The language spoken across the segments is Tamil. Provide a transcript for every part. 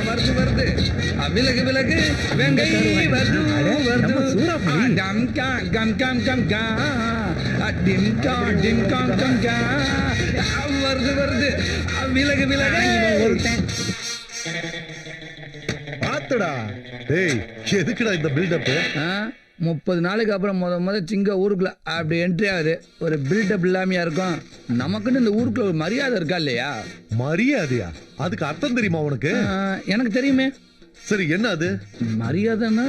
வருது வருது விலகு விலகு வெங்கை வருது வருது டம் கா கம் கம் கம் கா டிம் கா டிம் காம் கம் கா வருது வருது விலகு விலகு பாத்துடா டேய் எதுக்குடா இந்த பில்டப் 30 நாளைக்கு அப்புறம் முத சிங்க ஊருக்குள்ள அப்படி என்ட்ரி ஆகுது ஒரு பில்டப் இல்லாமையா இருக்கும் நமக்குன்னு இந்த ஊருக்குள்ள ஒரு மரியாதை இருக்கா இல்லையா மரியாதையா அதுக்கு அர்த்தம் தெரியுமா உனக்கு எனக்கு தெரியுமே சரி என்ன அது மரியாதைன்னா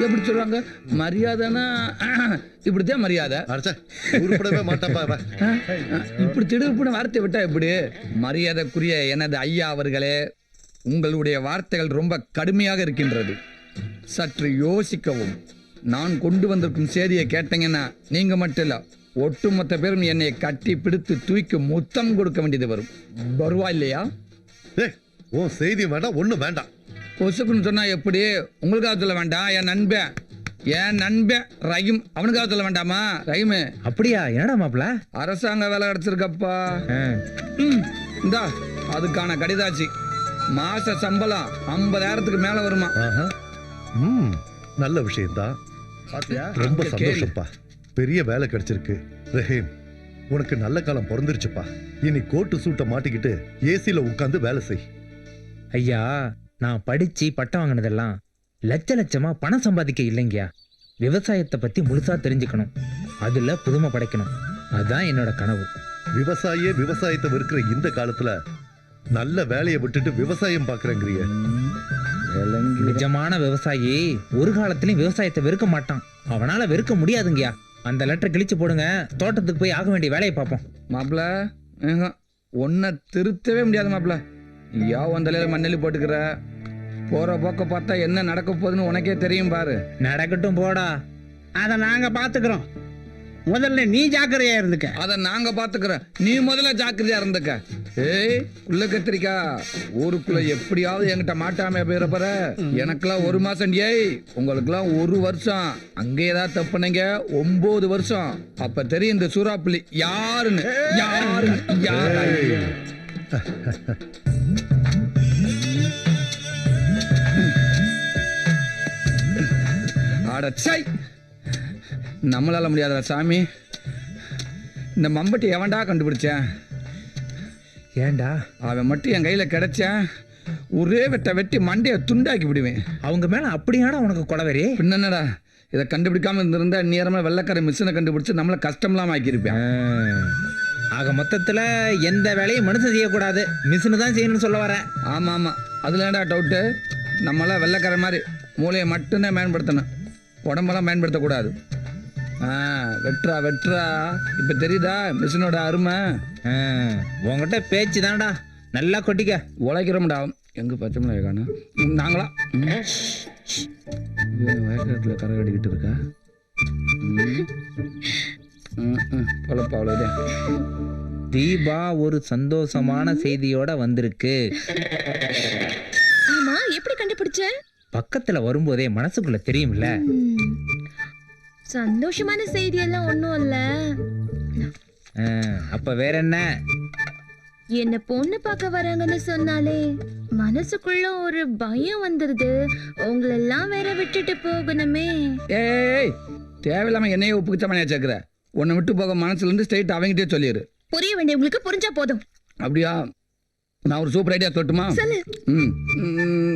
எப்படி சொல்றாங்க மரியாதைன்னா இப்படித்தான் மரியாதை உருப்படவே மாட்டாப்பா இப்படி திடுப்புன வார்த்தை விட்டா எப்படி மரியாதைக்குரிய எனது ஐயா அவர்களே உங்களுடைய வார்த்தைகள் ரொம்ப கடுமையாக இருக்கின்றது சற்று யோசிக்கவும் நான் கொண்டு வந்திருக்கும் செய்தியை கேட்டீங்கன்னா நீங்க மட்டும் இல்ல ஒட்டுமொத்த பேரும் என்னை கட்டி பிடித்து தூக்கி முத்தம் கொடுக்க வேண்டியது வரும் வருவா இல்லையா உன் செய்தி வேண்டாம் ஒண்ணும் வேண்டாம் பொசுக்குன்னு சொன்னா எப்படி உங்களுக்காக சொல்ல வேண்டாம் என் நண்பன் ரஹீம் அவனுக்காக சொல்ல வேண்டாமா ரஹீம் அப்படியா என்னடா மாப்ள அரசாங்க வேலை கிடைச்சிருக்கப்பா இந்தா அதுக்கான கடிதாச்சு மாச சம்பளம் 50,000க்கு மேல வருமா நல்ல விஷயம்தான் ரொம்ப சந்தோஷப்பா பெரிய வேலை கிடைச்சிருக்கு ரஹீம் உனக்கு நல்ல காலம் பிறந்துருச்சுப்பா இனி கோட்டு சூட்டை மாட்டிக்கிட்டு ஏசில உட்கார்ந்து வேலை செய் ஐயா நான் படிச்சு பட்டம் வாங்கினதெல்லாம் லட்சமா பணம் சம்பாதிக்க இல்லைங்கயா விவசாயத்தை பத்தி முழுசா தெரிஞ்சுக்கணும் அதுல புதுமை படைக்கணும் அதுதான் என்னோட கனவு விவசாயத்தை வெறுக்கிற இந்த காலத்துல நல்ல வேலையை விட்டுட்டு விவசாயம் பாக்குறேங்கிறிய நிஜமான விவசாயி ஒரு காலத்திலயும் விவசாயத்தை வெறுக்க மாட்டான் அவனால வெறுக்க முடியாதுங்கயா அந்த லெட்டர் கிழிச்சு போடுங்க தோட்டத்துக்கு போய் ஆக வேண்டிய வேலையை பார்ப்போம் மாப்பிள ஒன்ன திருத்தவே முடியாது மாப்பிள யா வந்தலையில மண்ணெல்லி போட்டுக்கிற போற போக்க பார்த்தா என்ன நடக்க போகுதுன்னு உனக்கே தெரியும் பாரு நடக்கட்டும் போடா அதை நாங்க பாத்துக்கிறோம் முதல்ல நீ ஜாக்கிரதையா இருந்துக்க அத நாங்க பாத்துக்கிறோம் நீ முதல்ல ஜாக்கிரதையா இருந்துக்க ஏய் உள்ள கத்திரிக்கா ஊருக்குள்ள எப்படியாவது என்கிட்ட மாட்டாம போயிடப்பற எனக்கெல்லாம் 1 மாசம் ஏய் உங்களுக்கெல்லாம் 1 வருஷம் அங்கே ஏதாவது தப்புனீங்க 9 வருஷம் அப்ப தெரியும் இந்த சூறாப்புலி யாருன்னு அடச்சை நம்மளால முடியாதா சாமி இந்த மம்பட்டி எவன்டா கண்டுபிடிச்சேன் ஏண்டா அவன் மட்டும் என் கையில கிடைச்சேன் ஒரே வெட்டி மண்டைய துண்டாக்கி விடுவேன் அவங்க மேல அப்படியாடா உனக்கு கொலவெறி பின்னடா இதை கண்டுபிடிக்காம இருந்திருந்தா நேரமா வெள்ளக்கார மிஷினை கண்டுபிடிச்சு நம்மள கஷ்டம்லாம் ஆக்கியிருப்பேன் ஆக மொத்தத்துல எந்த வேலையும் மனுஷன் செய்யக்கூடாது மிஷினு தான் செய்யணும்னு சொல்ல வர ஆமா ஆமா அதுல ஏன்டா டவுட்டு நம்மளாம் வெள்ளக்கார மாதிரி மூளையை மட்டும்தான் பயன்படுத்தணும் உடம்பெல்லாம் பயன்படுத்தக்கூடாது வெட்றா இப்ப தெரியுதா மிஷினோட அருமை உங்ககிட்ட பேச்சு தான்டா நல்லா கொட்டிக்க உழைக்கிறோம்டா எங்க பச்சை மிளகாய் காணும் நாங்களா வயக்காட்டுல கரை கட்டிக்கிட்டு இருக்கா பொழப்பா அவ்வளோதான் தீபா ஒரு சந்தோஷமான செய்தியோட வந்திருக்கு ஆமா எப்படி கண்டுபிடிச்ச பக்கத்துல வரும்போதே மனசுக்குள்ள தெரியும்ல சந்தோஷமான செய்தி எல்லாம் ஒண்ணும் இல்ல அப்ப வேற என்ன பொண்ணு பார்க்க வராங்கன்னு சொன்னாலே மனசுக்குள்ள ஒரு பயம் வந்துருது உங்களெல்லாம் வேற விட்டுட்டு போகணுமே ஏய் தேவையில்லாம என்னைய உப்புக்குச்சமனையா சேர்க்கிற உன்னை விட்டு போக மனசுல இருந்து ஸ்ட்ரைட் அவங்கிட்டே சொல்லிடு புரிய வேண்டியவங்களுக்கு புரிஞ்சா போதும் அப்படியா நான் ஒரு சூப்பர் ஐடியா சொல்லட்டுமா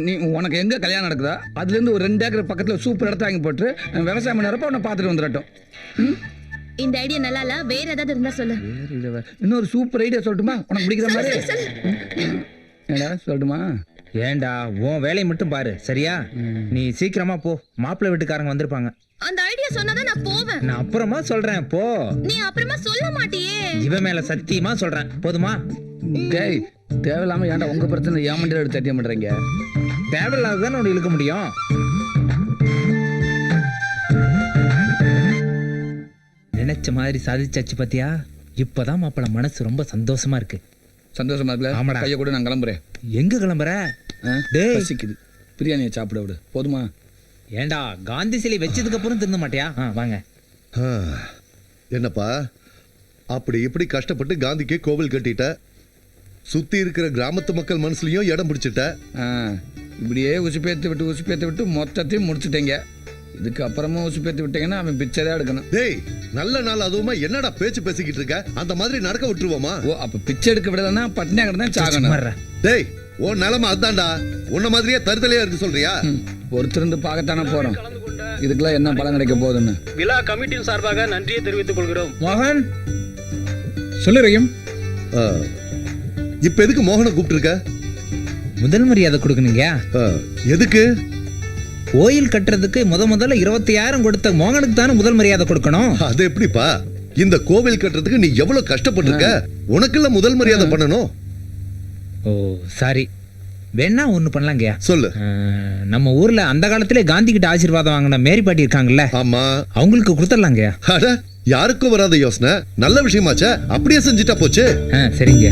நீ உனக்கு எங்க கல்யாணம் நடக்குதா அதுல இருந்து ஒரு 2 ஏக்கர் பக்கத்துல சூப்பர் இடத்த வாங்கி போட்டு விவசாயம் பண்ணறப்ப உன்னை பார்த்துட்டு வந்துடட்டும் இந்த ஐடியா நல்லா இல்ல வேற ஏதாவது இருந்தா சொல்லு இன்னொரு சூப்பர் ஐடியா சொல்லட்டுமா உனக்கு பிடிக்கிற மாதிரி ஏடா சொல்லட்டுமா ஏண்டா உன் வேலையை மட்டும் பாரு சரியா நீ சீக்கிரமா போ மாப்பிள்ளை வீட்டுக்காரங்க வந்திருப்பாங்க அந்த ஐடியா சொன்னாதான் நான் போவேன் நான் அப்புறமா சொல்றேன் போ நீ அப்புறமா சொல்ல மாட்டியே இவன் மேல சத்தியமா சொல்றேன் போதுமா டேய் தேவையில்லாம ஏன்டா உங்க பிரச்சனை ஏமாண்டில எடுத்து தட்டிய பண்றீங்க தேவையில்லாததான் உன்னை இழுக்க முடியும் நினைச்ச மாதிரி சாதிச்சாச்சு பாத்தியா இப்பதான் மாப்பிள்ள மனசு ரொம்ப சந்தோஷமா இருக்கு சந்தோஷமா இருக்குல்ல ஆமாடா கைய கூட நான் கிளம்புறேன் எங்க கிளம்புற டேய் பசிக்குது பிரியாணியை சாப்பிட விடு போதுமா ஏண்டா காந்தி சிலை வச்சதுக்கு அப்புறம் தின்ன மாட்டியா வாங்க என்னப்பா அப்படி இப்படி கஷ்டப்பட்டு காந்திக்கே கோவில் கட்டிட்ட சுத்தி இருக்கிற கிராமத்து மக்கள் மனசுலயும் இடம் பிடிச்சிட்ட. ஆ, இப்படியே உசுப்பேத்து விட்டு மொத்தத்தையும் முடிச்சுட்டீங்க. இதுக்கு அப்புறமா உசுப்பேத்து விட்டீங்கன்னா அவன் பிச்சை தான் எடுக்கணும். டேய், நல்ல நாள் அதுவுமா என்னடா பேச்சு பேசிக்கிட்டு இருக்க? அந்த மாதிரி நடக்க விட்டுருவோமா? ஓ, அப்ப பிச்சை எடுக்க விடலன்னா பட்டினியா கிடந்தான் சாகணும். சும்மாறா. டேய், உன் நிலைமை அதான்டா. உன்ன மாதிரியே தருதலையா இருக்கு சொல்றியா? ஒருத்தருந்து பார்க்கத்தானே போறோம். இதுக்கெல்லாம் என்ன பலன் கிடைக்க போகுதுன்னு. விழா கமிட்டியின் சார்பாக நன்றியை தெரிவித்துக் கொள்கிறோம். மோகன் சொல்லுறையும். ஆ, இப்ப எதுக்கு மோகனை கூப்பிட்டு இருக்க? முதல் மரியாதை கொடுக்கணுங்க. ஆ, எதுக்கு? கோயில் கட்டுறதுக்கு முதல்ல 25,000 கொடுத்த மோகனுக்கு தானே முதல் மரியாதை கொடுக்கணும். அது எப்படிப்பா? இந்த கோவில் கட்டுறதுக்கு நீ எவ்வளவு கஷ்டப்பட்டிருக்க? உனக்குள்ள முதல் மரியாதை பண்ணணும். ஓ சாரி, வேணா ஒண்ணு பண்ணலாங்கய்யா. சொல்லு. நம்ம ஊர்ல அந்த காலத்திலே காந்தி கிட்ட ஆசீர்வாதம் வாங்கின மேரி பாட்டி இருக்காங்கல்ல, ஆமா. அவங்களுக்கு கொடுத்துடலாங்கய்யா. அட, யாருக்கும் வராத யோசனை. நல்ல விஷயமாச்சே, அப்படியே செஞ்சுட்டா போச்சு. சரிங்க.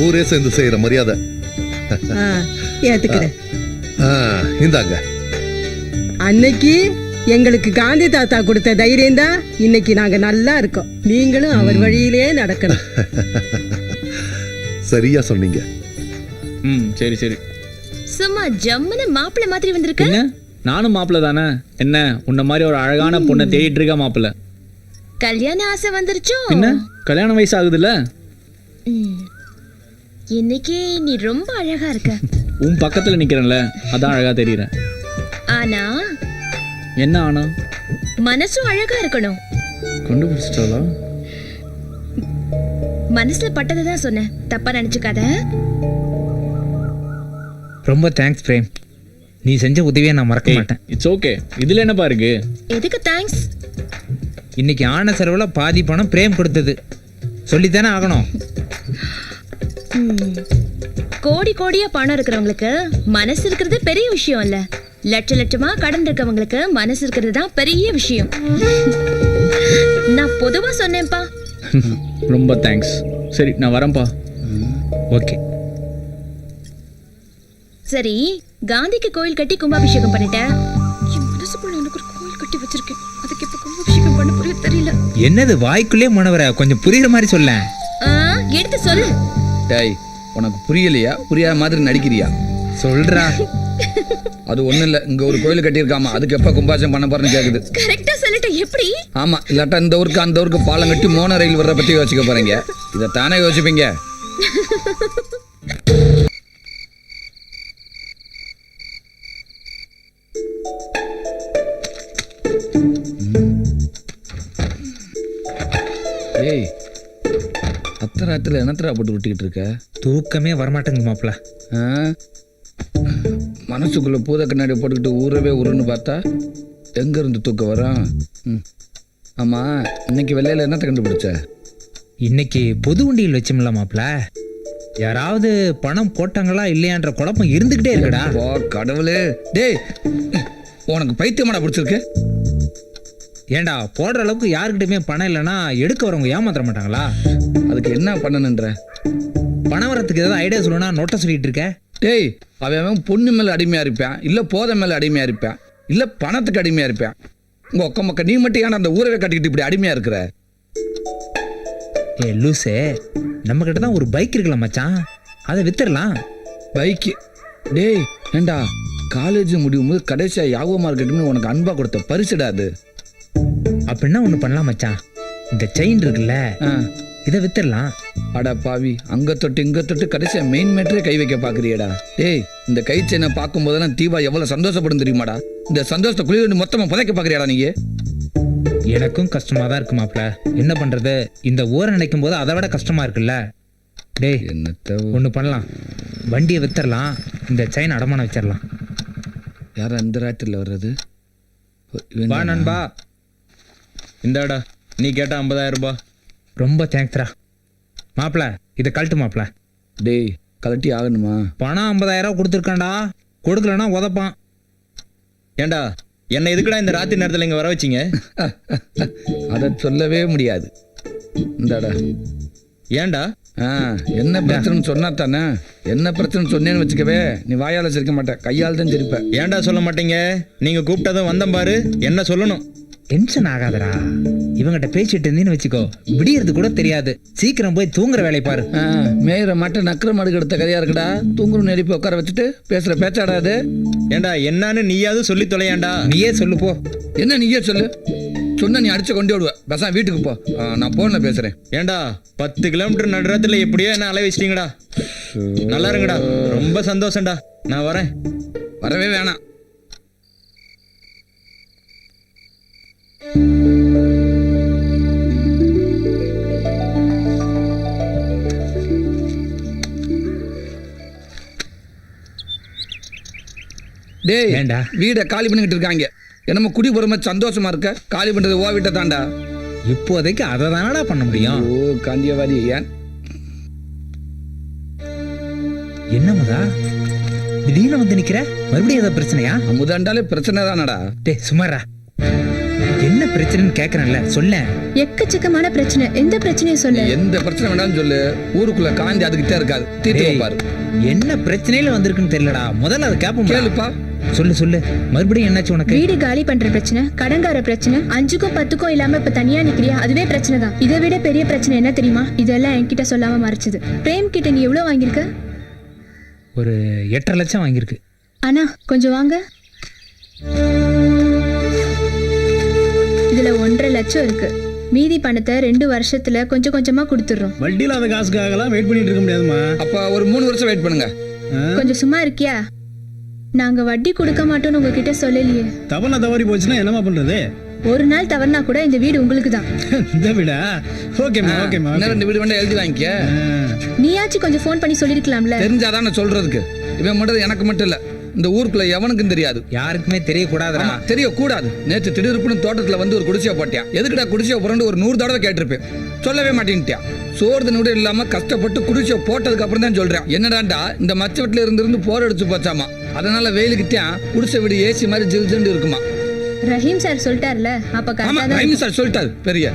ஊரே சேர்ந்து செய்யற மரியாதை. ஏத்துக்கிறேன். இந்தாங்க. அன்னைக்கு எங்களுக்கு காந்தி தாத்தா கொடுத்த தைரியம் தான் இன்னைக்கு நாங்க நல்லா இருக்கோம். நீங்களும் அவர் வழியிலே நடக்கணும். சரியா சொன்னீங்க. சரி சரி. சும்மா ஜம்முன்னு மாப்பிள்ளை மாதிரி வந்திருக்க. என்ன, நானும் மாப்பிள்ள தானே. என்ன, உன்ன மாதிரி ஒரு அழகான பொண்ணை தேடிட்டு இருக்க மாப்பிள்ள. கல்யாண ஆசை வந்துருச்சோ? என்ன, கல்யாண வயசு ஆகுதுல்ல. இன்னைக்கு நீ ரொம்ப அழகா இருக்க. உன் பக்கத்துல நிக்கிறேன்ல, அதான் அழகா தெரியறேன். ஆனா என்ன ஆனா? மனசும் அழகா இருக்கணும். கண்டுபிடிச்சிட்டாளா? மனசுல பட்டதை தான் சொன்னேன், தப்பா நினைச்சுக்காத. ரொம்ப தேங்க்ஸ் பிரேம், நீ செஞ்ச உதவியை நான் மறக்க மாட்டேன். It's okay. இதுல என்னப்பா இருக்கு? எதுக்கு தேங்க்ஸ்? இன்னைக்கு ஆன செலவுல பாதி பணம் பிரேம் கொடுத்தது, சொல்லித்தானே ஆகணும். கோடி கோடியா பணம் இருக்கிறவங்களுக்கு மனசு இருக்கிறது பெரிய விஷயம் இல்ல. லட்சமா கடன் இருக்கவங்களுக்கு மனசு இருக்கிறது தான் பெரிய விஷயம். நான் பொதுவா சொன்னேன்ப்பா. ரொம்ப தேங்க்ஸ். சரி, நான் வரேன்ப்பா. ஓகே. சரி, காந்திக்கு கோயில் கட்டி கும்பாபிஷேகம் பண்ணிட்டேன். என் மனசுக்குள்ள உனக்கு ஒரு கோயில் கட்டி வச்சிருக்கேன். அதுக்கு எப்ப கும்பாபிஷேகம் பண்ண புரிய தெரியல. என்னது வாய்க்குள்ளே மனவர, கொஞ்சம் புரியுற மாதிரி சொல்ல. எடுத்து சொல்லு. டேய், உனக்கு புரியலையா? புரியாத மாதிரி நடிக்கிறியா? சொல்றா. அது ஒண்ணும் இல்ல, இங்க ஒரு கோயில் கட்டியிருக்காமா, அதுக்கு எப்ப கும்பாபிஷேகம் பண்ண போறேன்னு கேக்குது. கரெக்டா சொல்லிட்டேன். எப்படி? ஆமா, இல்லாட்டா இந்த ஊருக்கு அந்த ஊருக்கு பாலம் கட்டி மோன ரயில் வர்ற பத்தி யோசிக்க போறீங்க. இத தானே யோசிப்பீங்க. ஏய், அத்தராத்துல என்னத்தரா போட்டு விட்டுக்கிட்டு இருக்க? தூக்கமே வரமாட்டேங்க மாப்பிள்ள. மனசுக்குள்ள பூத கண்ணாடி போட்டுக்கிட்டு ஊரவே உருன்னு பார்த்தா எங்க இருந்து தூக்கம் வரும்? ஆமா, இன்னைக்கு வெள்ளையில என்னத்தை கண்டுபிடிச்ச? இன்னைக்கு பொது உண்டியல் வச்சோம்ல மாப்பிள்ள, யாராவது பணம் போட்டாங்களா இல்லையான்ற குழப்பம் இருந்துகிட்டே இருக்குடா. ஓ கடவுளே. டேய், உனக்கு பைத்தியமாடா பிடிச்சிருக்கு? ஏண்டா, போடுற அளவுக்கு யாருக்கிட்டயுமே பணம் இல்லைன்னா எடுக்க வரவங்க ஏமாத்திர மாட்டாங்களா? அதுக்கு என்ன பண்ணணுன்ற? பணம் வரத்துக்கு ஏதாவது ஐடியா சொல்லணும்னா நோட்டை சொல்லிட்டு இருக்க. டேய், அவன் பொண்ணு மேல அடிமையா இருப்பான், இல்ல போதை மேல அடிமையா இருப்பான், இல்ல பணத்துக்கு அடிமையா இருப்பான். உங்க ஒக்க மக்க நீ மட்டும் ஏன்னா அந்த ஊரவே கட்டிக்கிட்டு இப்படி அடிமையா இருக்கிற? ஏ லூசே, நம்ம கிட்ட தான் ஒரு பைக் இருக்குல்ல மச்சான், அதை வித்துடலாம். பைக்கு? டேய் ஏண்டா, காலேஜ் முடியும் போது கடைசியா யாவோ மார்க்கெட்னு உனக்கு அன்பா கொடுத்த பரிசுடா அது. அப்படின்னா ஒண்ணு பண்ணலாம் மச்சான், இந்த செயின் இருக்குல்ல, இதை வித்துடலாம். அட பாவி, அங்க தொட்டு இங்க தொட்டு கடைசியா மெயின் மேட்டரே கை வைக்க பாக்குறியடா. டேய், இந்த கை செயினை பார்க்கும் போதெல்லாம் தீபா எவ்வளவு சந்தோஷப்படும் தெரியுமாடா? இந்த சந்தோஷத்தை குளிர் மொத்தமா புதைக்க பாக்குறியாடா நீங்க? எனக்கும் கஷ்டமா தான் இருக்கு மாப்ள, என்ன பண்றது? இந்த ஊரை நினைக்கும் போது அதை விட கஷ்டமா இருக்குல்ல. டேய், என்னத்த ஒண்ணு பண்ணலாம், வண்டியை வித்துடலாம், இந்த செயின் அடமானம் வச்சிடலாம். யார அந்த ராத்திரில வர்றது? வா நண்பா, இந்தாடா நீ கேட்ட 50,000 ரூபாய். ரொம்ப தேங்க்ஸ்ரா மாப்பிள, இதை கழட்டு மாப்பிள. டேய், கலட்டி ஆகணுமா? பணம் 50,000 கொடுத்துருக்கான்டா, கொடுக்கலன்னா உதப்பான். ஏண்டா, என்ன எதுக்குடா இந்த ராத்திரி நேரத்தில் இங்கே வர வச்சிங்க? அதை சொல்லவே முடியாது. இந்தாடா. ஏன்டா? என்ன பிரச்சனைன்னு சொன்னா தானே. என்ன பிரச்சனை சொன்னேன்னு வச்சுக்கவே நீ வாயால சிரிக்க மாட்டேன், கையால் தான் சிரிப்ப. ஏன்டா சொல்ல மாட்டீங்க? நீங்க கூப்பிட்டதும் வந்தேன் பாரு, என்ன சொல்லணும்? டென்ஷன் ஆகாதடா. இவங்கிட்ட பேசிட்டு இருந்தீன்னு வச்சுக்கோ, விடியறது கூட தெரியாது. சீக்கிரம் போய் தூங்குற வேலை பாரு. மேயிற மாட்டை நக்கிற மாடு எடுத்த கதையா இருக்குடா. தூங்குற நெருப்பி உட்கார வச்சுட்டு பேசுற பேச்சாடாது. ஏண்டா என்னன்னு நீயாவது சொல்லி தொலையாண்டா. நீயே சொல்லு போ. என்ன நீயே சொல்லு. சொன்ன நீ அடிச்சு கொண்டு விடுவ. பசங்க வீட்டுக்கு போ, நான் போன்ல பேசுறேன். ஏண்டா 10 கிலோமீட்டர் நடுறதுல எப்படியோ என்ன அலை வச்சிட்டீங்கடா. நல்லா இருங்கடா, ரொம்ப சந்தோஷம்டா. நான் வரேன். வரவே வேணாம். டேய் ஏண்டா? வீடை காலி பண்ணிக்கிட்டு இருக்காங்க. என்னமோ குடி போற மாதிரி சந்தோஷமா இருக்க. காலி பண்றது ஓ வீட்டை தாண்டா. இப்போதைக்கு அதை தானடா பண்ண முடியும். ஓ காந்தியவாதி. ஏன் என்ன முதா திடீர்னு வந்து நிக்கிற? மறுபடியும் ஏதாவது பிரச்சனையா? அமுதாண்டாலே பிரச்சனை தானடா. டேய் சுமாரா, என்ன பிரச்சனைன்னு கேக்குறேன்ல, சொல்ல. எக்கச்சக்கமான பிரச்சனை. எந்த பிரச்சனையும் சொல்லு. எந்த பிரச்சனை வேணாலும் சொல்லு. ஊருக்குள்ள காந்தி அதுகிட்டே இருக்காது, தீர்த்து வைப்பாரு. என்ன பிரச்சனையில வந்திருக்குன்னு தெரியலடா. முதல்ல அதை கேப்போம். கேளுப்பா. சொல்லு சொல்லு, மறுபடியும் என்னாச்சு உனக்கு? வீடு காலி பண்ற பிரச்சனை, கடன்கார பிரச்சனை, 5க்கும் 10க்கும் இல்லாம இப்ப தனியா நிக்கிறியா, அதுவே பிரச்சனை தான். இதை விட பெரிய பிரச்சனை என்ன தெரியுமா? இதெல்லாம் என்கிட்ட சொல்லாம மறைச்சது. பிரேம் கிட்ட நீ எவ்வளவு வாங்கியிருக்க? ஒரு 8.5 லட்சம் வாங்கியிருக்கு. அண்ணா கொஞ்சம் வாங்க. இதுல 1.5 லட்சம் இருக்கு. மீதி பணத்தை 2 வருஷத்துல கொஞ்சம் கொஞ்சமா கொடுத்துடுறோம். வட்டி இல்லாத காசுக்காகலாம் வெயிட் பண்ணிட்டு இருக்க முடியாதுமா. அப்ப ஒரு 3 வருஷம் வெயிட் பண்ணுங்க. கொஞ்சம் சும்மா இருக்கியா? நாங்க வட்டி கொடுக்க மாட்டோம்னு உங்ககிட்ட சொல்லலையே. தவறுனா தவறி போச்சுன்னா என்னமா பண்றது? ஒரு நாள் தவறுனா கூட இந்த வீடு உங்களுக்கு தான். இந்த வீடா? ஓகேமா ஓகேமா. இன்னும் 2 வீடு வேண்டாம், எழுதி வாங்கிக்க. நீயாச்சும் கொஞ்சம் ஃபோன் பண்ணி சொல்லிருக்கலாம்ல. தெரிஞ்சாதான் நான் சொல்றதுக்கு. இவன் மட்டும் எனக்கு மட்டும் இல்ல, இந்த ஊருக்குள்ள எவனுக்கும் தெரியாது. யாருக்குமே தெரியக்கூடாதுடா. ஆமா, தெரியக்கூடாது. நேற்று திடீர்னு தோட்டத்துல வந்து ஒரு குடிசையை போட்டியா. எதுக்குடா குடிசையை போறேன்னு ஒரு 100 தடவை கேட்டிருப்பேன். சொல்லவே மாட்டேன்ட்டியா. சோறு கூட இல்லாம கஷ்டப்பட்டு குடிசையை போட்டதுக்கு அப்புறம் தான் சொல்றேன். என்னடாண்டா இந்த மச்ச வீட்டுல இருந்து போர் அடிச்சு போச்சாமா. அதனால வெயிலுக்கிட்டா குடிசை வீடு ஏசி மாதிரி ஜில்ஜின்னு இருக்குமா. ரஹீம் சார் சொல்லிட்டார்ல, அப்ப ஆமா, கரெக்டா தான். ரஹீம் சார் சொல்லிட்டாரு. பெரிய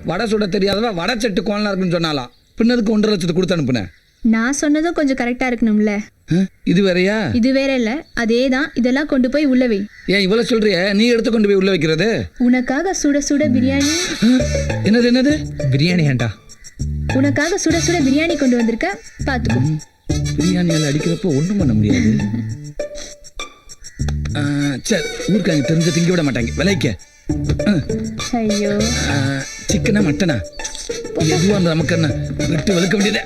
வடை சுட தெரியாதவ வடை செட்டு கோணலா இருக்குன்னு சொன்னாலாம். பின்னதுக்கு 1.5 லட்சத்துக்கு கொடுத்து அனுப்புனேன். நான் சொன்னதும் கொஞ்சம் கரெக்டா இருக்கணும்ல. இது வேறயா? இது வேற இல்ல, அதேதான். இதெல்லாம் கொண்டு போய் உள்ள வை. ஏன் இவ்வளவு சொல்றிய? நீ எடுத்து கொண்டு போய் உள்ள வைக்கிறது? உனக்காக சுட சுட பிரியாணி. என்னது என்னது? பிரியாணி ஏண்டா? உனக்காக சுட சுட பிரியாணி கொண்டு வந்திருக்க, பாத்துக்கோ. பிரியாணியால அடிக்கிறப்ப ஒண்ணும் பண்ண முடியாது. சரி, ஊருக்காங்க தெரிஞ்ச திங்க விட மாட்டாங்க. விலைக்க ஐயோ, சிக்கனா மட்டனா எதுவா இருந்தா நமக்கு என்ன விட்டு வலுக்க வேண்டியது.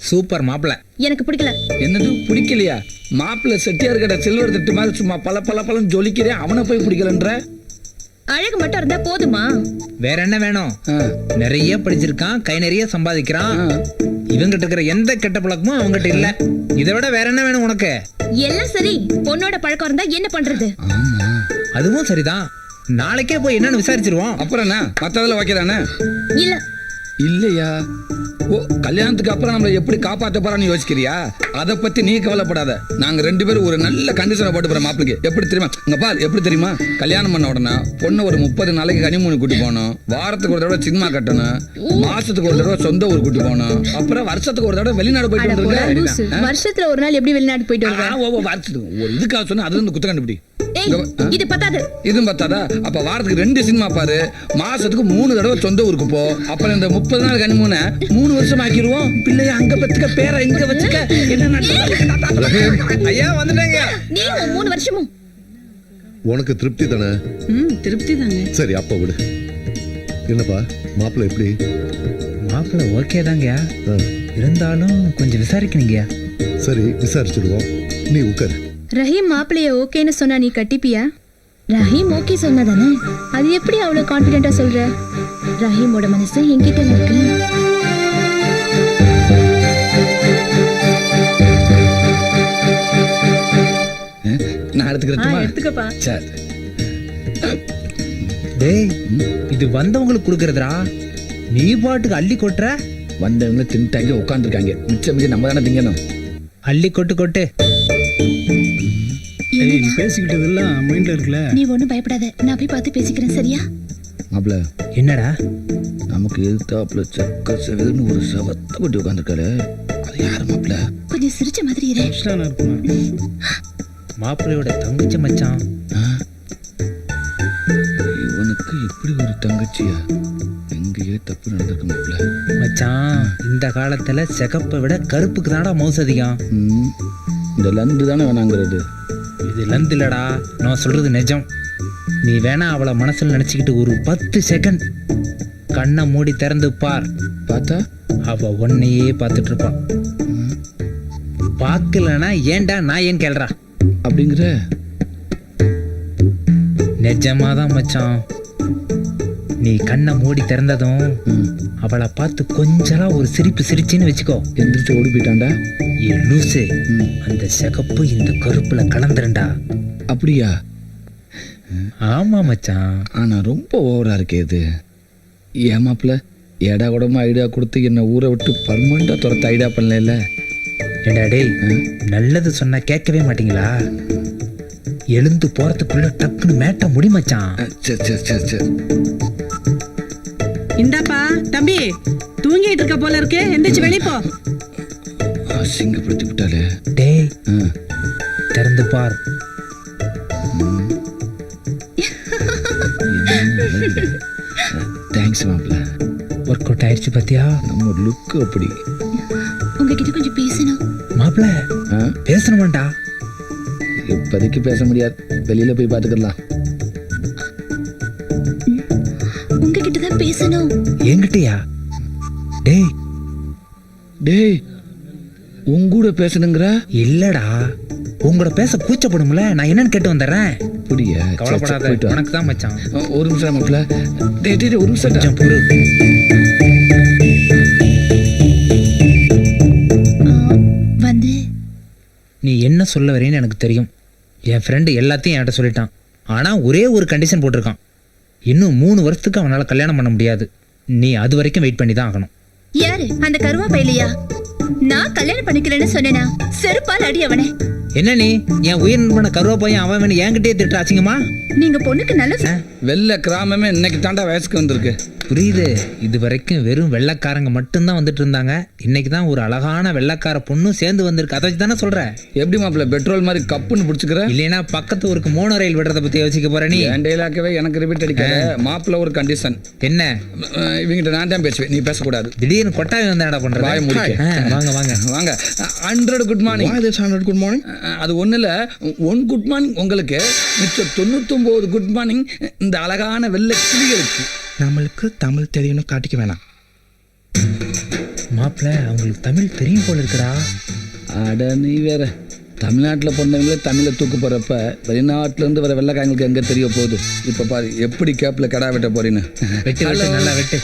சூப்பர் மாப்பிள்ள. எனக்கு பிடிக்கல. என்னது பிடிக்கலையா? மாப்பிள்ள செட்டியார் கடை சில்வர் தட்டு மாதிரி சும்மா பல பல பலன்னு ஜொலிக்கிறேன். அவனை போய் பிடிக்கலன்ற? அழகு மட்டும் இருந்தா போதுமா? வேற என்ன வேணும்? நிறைய படிச்சிருக்கான், கை நிறைய சம்பாதிக்கிறான். இவங்கிட்ட இருக்கிற எந்த கெட்ட பழக்கமும் அவங்ககிட்ட இல்ல. இதை விட வேற என்ன வேணும் உனக்கு? எல்லாம் சரி, பொண்ணோட பழக்கம் இருந்தா என்ன பண்றது? அதுவும் சரிதான். நாளைக்கே போய் என்னன்னு விசாரிச்சிருவோம். அப்புறம் என்ன மத்ததுல வைக்கிறானே? இல்ல இல்லையா? ஓ, கல்யாணத்துக்கு அப்புறம் நம்மளை எப்படி காப்பாற்ற போறான்னு யோசிக்கிறியா? அதை பத்தி நீ கவலைப்படாத. நாங்க 2 பேரும் ஒரு நல்ல கண்டிஷனை போட்டு போறோம் மாப்பிளைக்கு. எப்படி தெரியுமா? இங்க பாரு, எப்படி தெரியுமா? கல்யாணம் பண்ண உடனே பொண்ணு ஒரு 30 நாளைக்கு கனிமூணு கூட்டி போகணும். வாரத்துக்கு ஒரு தடவை சினிமா கட்டணும். மாசத்துக்கு ஒரு தடவை சொந்த ஊர் கூட்டி போகணும். அப்புறம் வருஷத்துக்கு ஒரு தடவை வெளிநாடு போயிட்டு வந்துருக்க. வருஷத்துல ஒரு நாள் எப்படி வெளிநாட்டு போயிட்டு வருவேன்? வருஷத்துக்கு ஒரு இதுக்காக சொன்னா அதுல இருந்து குத்த கண்டுபிடி. இது பத்தாது. இதுவும் பத்தாதா? அப்ப வாரத்துக்கு 2 சினிமா பாரு. மாசத்துக்கு 3 தடவை சொந்த ஊருக்கு போ. அப்புறம் இந்த 30 நாள் கனிமூனை 3 வருஷம் ஆக்கிடுவோம். பிள்ளைய அங்க பத்துக்க, பேரை இங்க வச்சுக்க. என்ன ஐயா வந்துட்டாங்க. நீ 3 வருஷமும். உனக்கு திருப்தி தானே? திருப்தி தாங்க. சரி, அப்ப விடு. என்னப்பா மாப்பிள்ள எப்படி? மாப்பிள்ள ஓகே தாங்க, ஆ, இருந்தாலும் கொஞ்சம் விசாரிக்கணுங்கயா. சரி, விசாரிச்சிடுவோம். நீ உட்காரு. ரஹீம் மாப்பிளைய ஓகேன்னு சொன்னா நீ கட்டிப்பியா? ரஹீம் ஓகே சொன்னதானே, அது எப்படி அவ்வளவு கான்பிடென்ட்டா சொல்ற? ரஹீமோட மனசு என்கிட்ட இருக்கு. நான் எடுத்துக்கிறேன். எடுத்துக்கப்பா. சரி. டேய், இது வந்தவங்களுக்கு கொடுக்கறதுடா. நீ பாட்டுக்கு அள்ளி கொட்டுற. வந்தவங்க தின்ட்டாங்க, உட்காந்துருக்காங்க. மிச்சம் மிச்சம் நம்ம தானே திங்கணும். அள்ளி கொட்டு கொட்டு. நீ பேசிக்கிட்டதெல்லாம் மைண்ட்ல இருக்குல்ல. நீ ஒண்ணும் பயப்படாத, நான் போய் பார்த்து பேசிக்கிறேன், சரியா? மாப்பிள்ள என்னடா நமக்கு எதிர்த்தாப்புல செக்க செவதுன்னு ஒரு செவத்த கொட்டி உட்காந்துருக்காரு. அது யாரு மாப்பிள்ள? கொஞ்சம் சிரிச்ச மாதிரி இரு. கிருஷ்ணனா இருக்குமா? மாப்பிள்ளையோட தங்கச்சி மச்சான். இவனுக்கு இப்படி ஒரு தங்கச்சியா? எங்கேயே தப்பு நடந்திருக்கு மாப்பிள்ள. மச்சான் இந்த காலத்துல சிகப்பை விட கருப்புக்கு தான்டா மவுஸ் அதிகம். இந்த லந்து தானே வேணாங்கிறது. இது லந்து இல்லடா, நான் சொல்றது நிஜம். நீ வேணா அவளை மனசுல நினைச்சுக்கிட்டு ஒரு 10 செகண்ட் கண்ணை மூடி திறந்து பார். பார்த்தா அவ உன்னையே பார்த்துட்டு இருப்பான். பார்க்கலனா ஏன்டா நான் ஏன் கேள்றா? அப்படிங்கிற நிஜமாதான் மச்சான். நீ கண்ணை மூடி திறந்ததும் அவளை பார்த்து கொஞ்சலா ஒரு சிரிப்பு சிரிச்சின்னு வச்சுக்கோ. எந்திரிச்சு ஓடி போயிட்டான்டா. ஏ லூசு, அந்த சிகப்பு இந்த கருப்புல கலந்துருண்டா. அப்படியா? ஆமா மச்சான். ஆனா ரொம்ப ஓவரா இருக்கே இது. ஏமாப்பிள்ள ஏடா கூடமா ஐடியா கொடுத்து என்ன ஊரை விட்டு பர்மனண்டா துரத்த ஐடியா பண்ணல. ஏண்டா டேய், நல்லது சொன்னா கேட்கவே மாட்டீங்களா? எழுந்து போறதுக்குள்ள டக்குன்னு மேட்ட முடி மச்சான். சரி சரி சரி சரி. இந்தாப்பா தம்பி, தூங்கிட்டு இருக்க போல இருக்கு, எந்திரிச்சு வெளிய போ. அசிங்கப்படுத்தி விட்டாலே. டேய் திறந்து பார். தேங்க்ஸ் மாப்பிள்ள. ஒர்க் அவுட் ஆயிடுச்சு பாத்தியா? நம்ம லுக்கு அப்படி. உங்ககிட்ட கொஞ்சம் பேசணும். மாப்பிள்ள பேசணுமாண்டா? இப்போதைக்கு பேச முடியாது, வெளியில போய் பார்த்துக்கலாம். உங்ககிட்ட தான் பேசணும். என்கிட்டயா? டேய் டேய் உங்கூட பேசணுங்கிற? இல்லடா, உங்களோட பேச கூச்சப்படும்ல, நான் என்னன்னு கேட்டு வந்துடுறேன். அப்படியா? கவலைப்படாத, உனக்கு தான் மச்சான். ஒரு நிமிஷம் மாப்பிள்ள. டேய் டேய் ஒரு நிமிஷம். கொஞ்சம் பொறு. வந்து நீ என்ன சொல்ல வரேன்னு எனக்கு தெரியும். என் ஃப்ரெண்டு எல்லாத்தையும் என்கிட்ட சொல்லிட்டான். ஆனா ஒரே ஒரு கண்டிஷன் போட்டிருக்கான். இன்னும் 3 வருஷத்துக்கு அவனால கல்யாணம் பண்ண முடியாது. நீ அது வரைக்கும் வெயிட் பண்ணி தான் ஆகணும். யாரு அந்த கருவா பையிலையா? நான் கல்யாணம் பண்ணிக்கிறேன்னு சொன்னேனா? செருப்பால் அடி அவனே. என்ன நீ என் உயிர் நண்பன கருவா பையன் அவன் என்கிட்டயே திட்டுற அசிங்கமா? நீங்க பொண்ணுக்கு நல்ல வெள்ளை கிராமமே இன்னைக்கு தாண்டா வயசுக்கு வந்திருக்கு. புரியுது. இது வரைக்கும் வெறும் வெள்ளைக்காரங்க மட்டும்தான் வந்துட்டு இருந்தாங்க. இன்னைக்கு தான் ஒரு அழகான வெள்ளைக்கார பொண்ணும் சேர்ந்து வந்திருக்கு. அதை தானே சொல்ற? எப்படி மாப்பிள்ள பெட்ரோல் மாதிரி கப்புன்னு பிடிச்சிக்கிற? இல்லைன்னா பக்கத்து ஊருக்கு மோனோ ரயில் விடுறத பத்தி யோசிக்க போற நீ? என் டெய்லாக்கவே எனக்கு ரிப்பீட் அடிக்காத. மாப்பிள்ள ஒரு கண்டிஷன். என்ன? இவங்கிட்ட நான் தான் பேசுவேன், நீ பேசக்கூடாது. திடீர்னு கொட்டாவி வந்து என்னடா பண்ற? வாயை முடிக்க. வாங்க வாங்க வாங்க. 100 குட் மார்னிங். 100 good morning. அது ஒண்ணு இல்ல, 1 குட் மார்னிங் உங்களுக்கு, மிச்சம் 99 குட் மார்னிங் இந்த அழகான வெள்ளை கிளிகளுக்கு. நம்மளுக்கு தமிழ் தெரியும்னு காட்டிக்க வேணாம். மாப்பிள்ள அவங்களுக்கு தமிழ் தெரியும் போல இருக்குடா. அட நீ வேற. தமிழ்நாட்டில் பொண்ணவங்களே தமிழை தூக்கு போகிறப்ப வெளிநாட்டிலேருந்து வர வெள்ளைக்காரங்களுக்கு எங்கே தெரிய போகுது? இப்போ பாரு எப்படி கேப்பில் கடா வெட்ட போறீன்னு. வெட்டு வெட்டு நல்லா வெட்டு.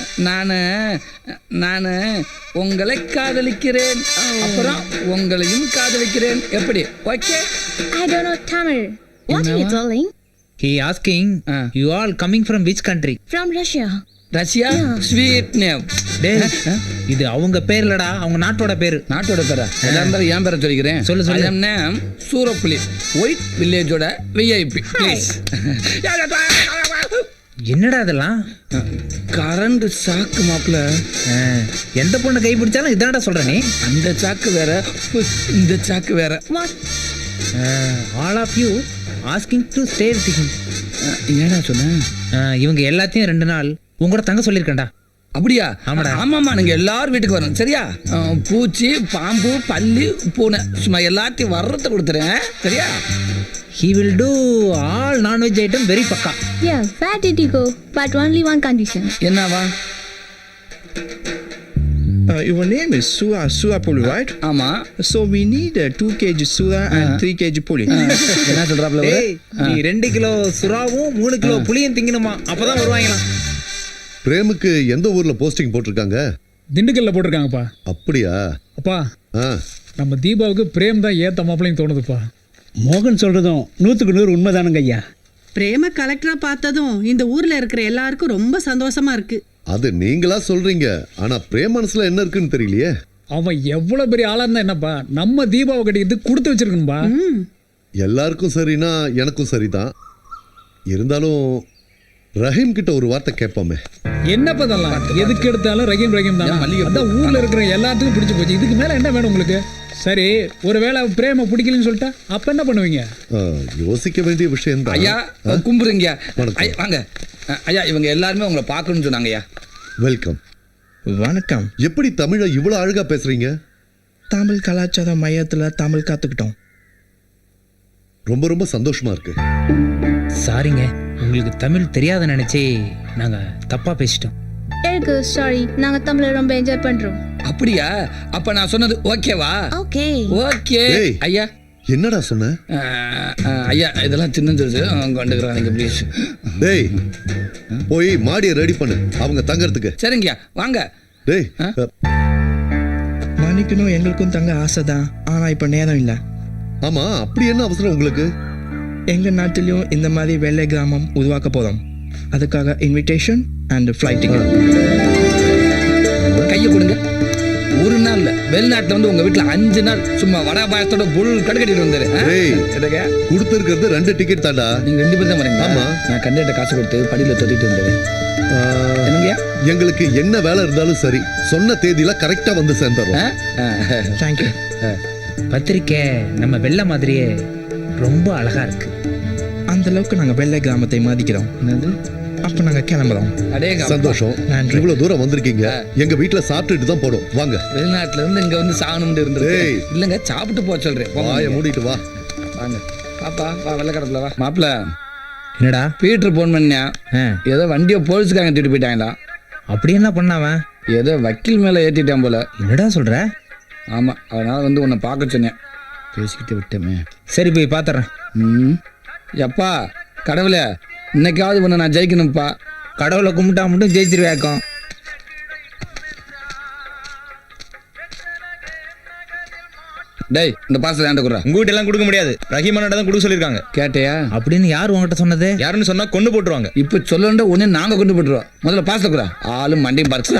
நான் உங்களை காதலிக்கிறேன், அப்புறம் உங்களையும் காதலிக்கிறேன். எப்படி? Okay. I don't know Tamil. What are you telling? He asking, you all coming from which country? From Russia. Russia? Sweet name. டேய், இது அவங்க பேர் இல்லடா, அவங்க நாட்டோட பேரு. நாட்டோட பேரா? எதா இருந்தாலும் என் பேரை சொல்லிக்கிறேன். சொல்லு சொல்லு. நேம் சூரப்புலி, ஒயிட் வில்லேஜோட விஐபி. ப்ளீஸ். என்னடா இதெல்லாம்? கரண்ட் சாக்கு மாப்பிள்ள. எந்த பொண்ணு கை பிடிச்சாலும் இதான்டா சொல்ற நீ. அந்த சாக்கு வேற, இந்த சாக்கு வேற. What? All of you asking to stay with him. ஏடா சொன்ன? இவங்க எல்லாத்தையும் 2 நாள் உங்களோட தங்க சொல்லியிருக்கேன்டா. அப்படியா? ஆமாடா. ஆமாம்மா, நீங்க எல்லாரும் வீட்டுக்கு வரணும் சரியா? பூச்சி, பாம்பு, பல்லி, பூனை சும்மா எல்லாத்தையும் வர்றத கொடுத்துறேன் சரியா? He will do all non-veg item very பக்கா. Yeah, where did you go? But only one condition. என்னவா? Your name is Sura Puli, right? ஆமா. So we need 2 kg Sura and 3 kg Puli. என்ன சொல்றாப்ல? டேய், நீ 2 கிலோ சுறாவும் 3 கிலோ புளியும் திங்கணுமா? அப்பதான் வருவாங்களாம். பிரேமுக்கு எந்த ஊர்ல போஸ்டிங் போட்டிருக்காங்க? திண்டுக்கல்ல போட்டிருக்காங்கப்பா. அப்படியா? அப்பா ஆ. நம்ம தீபாவுக்கு பிரேம் தான் ஏத்த மாப்பிள்ளைன்னு தோணுதுப்பா. மோகன் சொல்றதும் 100க்கு 100 உண்மைதானுங்க ஐயா. பிரேம கலெக்டரா பார்த்ததும் இந்த ஊர்ல இருக்கிற எல்லாருக்கும் ரொம்ப சந்தோஷமா இருக்கு. அது நீங்களா சொல்றீங்க, ஆனா பிரேம் மனசுல என்ன இருக்குன்னு தெரியலையே. அவன் எவ்வளவு பெரிய ஆளா இருந்தா என்னப்பா, நம்ம தீபாவை கட்டிக்கிட்டு கொடுத்து வச்சிருக்கணும்பா. எல்லாருக்கும் சரினா எனக்கும் சரிதான். இருந்தாலும் ரஹீம் கிட்ட ஒரு வார்த்தை கேட்போமே. என்னப்பா இதெல்லாம் எதுக்கு எடுத்தாலும் ரஹீம் ரஹீம் தான். அதான் ஊர்ல இருக்கிற எல்லாத்துக்கும் பிடிச்சு போச்சு. இதுக்கு மேல என்ன வேணும் உங்களுக்கு? சரி, ஒருவேளை பிரேம பிடிக்கலன்னு சொல்லிட்டா அப்ப என்ன பண்ணுவீங்க? யோசிக்க வேண்டிய விஷயம் தான். ஐயா கும்பிடுங்க. வாங்க ஐயா, இவங்க எல்லாருமே உங்களை பார்க்கணும்னு சொன்னாங்க ஐயா. வெல்கம். வணக்கம். எப்படி தமிழை இவ்வளவு அழகா பேசுறீங்க? தமிழ் கலாச்சார மையத்துல தமிழ் கத்துக்கிட்டோம். ரொம்ப ரொம்ப சந்தோஷமா இருக்கு. சாரிங்க, உங்களுக்கு தமிழ் தெரியாத நினைச்சே நாங்க தப்பா பேசிட்டோம். எனக்கு சாரி, நாங்க தமிழை ரொம்ப என்ஜாய் பண்றோம். அப்படியா? அப்ப நான் சொன்னது ஓகேவா? ஓகே ஓகே ஐயா. என்னடா சொன்ன? ஐயா இதெல்லாம் தின்னுது கொண்டுக்கிறாங்க ப்ளீஸ். டேய் போய் மாடியை ரெடி பண்ணு அவங்க தங்கறதுக்கு. சரிங்கய்யா வாங்க. டேய் மன்னிக்கணும், எங்களுக்கும் தங்க ஆசைதான். ஆனா இப்ப நேரம் இல்ல. ஆமா, அப்படி என்ன அவசரம் உங்களுக்கு? எங்க நாட்டிலையும் இந்த மாதிரி வெள்ளை கிராமம் உருவாக்க போறோம். அதுக்காக இன்விடேஷன் அண்ட் ஃப்ளைட் டிக்கெட். கையை கொடுங்க. ஒரு நாள் இல்ல, வெளிநாட்டுல வந்து உங்க வீட்டுல 5 நாள் சும்மா வடா பாயத்தோட புல் கடுக்கட்டிட்டு வந்தாரு. கொடுத்துருக்கிறது 2 டிக்கெட் தாண்டா. நீங்க 2 பேர் தான் வரீங்க. ஆமா, நான் கண்டிப்பா காசு கொடுத்து படியில தொட்டிட்டு வந்தாரு. எங்களுக்கு என்ன வேலை இருந்தாலும் சரி, சொன்ன தேதியில கரெக்டா வந்து சேர்ந்துறோம். தேங்க்யூ. பத்திரிக்கை நம்ம வெள்ளை மாதிரியே ரொம்ப அழகா இருக்கு. அந்த அளவுக்கு நாங்க வெள்ளை கிராமத்தை மதிக்கிறோம். அப்ப நாங்க கிளம்புறோம். சந்தோஷம். இவ்வளவு தூரம் வந்திருக்கீங்க. எங்க வீட்டுல சாப்பிட்டுட்டு தான் போடும். வாங்க. வெளிநாட்டுல இருந்து இங்க வந்து சாகணும்னு இருந்தது இல்லங்க, சாப்பிட்டு போக சொல்றேன். வாயை மூடிட்டு வா. வாங்க பாப்பா, வா வெள்ளக்கடப்புல வா. மாப்பிள்ள என்னடா பீட்டர் போன் பண்ணியா? ஏதோ வண்டியை போலீஸ்காரங்க தூக்கிட்டு போயிட்டாங்களா? அப்படி என்ன பண்ணாவன்? ஏதோ வக்கீல் மேல ஏத்திட்டான் போல. என்னடா சொல்ற? ஆமா, அதனால வந்து உன்னை பார்க்க சொன்னேன். பேசிக்கிட்டு விட்டமே. சரி போய் பாத்துறேன். எப்பா கடவுளே, இன்னைக்காவது உன்னை நான் ஜெயிக்கணும்ப்பா. கடவுளை கும்பிட்டா மட்டும் ஜெயிச்சிருவேக்கம். டேய் இந்த பாசல ஏன்ட குறா? உங்க வீட்டு எல்லாம் கொடுக்க முடியாது. ரஹீமானோட தான் கொடுக்க சொல்லிருக்காங்க. கேட்டியா? அப்படின்னு யார் உங்ககிட்ட சொன்னது? யாருன்னு சொன்னா கொண்டு போட்டுருவாங்க. இப்ப சொல்லண்ட உடனே நாங்க கொண்டு போட்டுருவோம். முதல்ல பாசல குறா. ஆளும் மண்டையும் பறிச்சு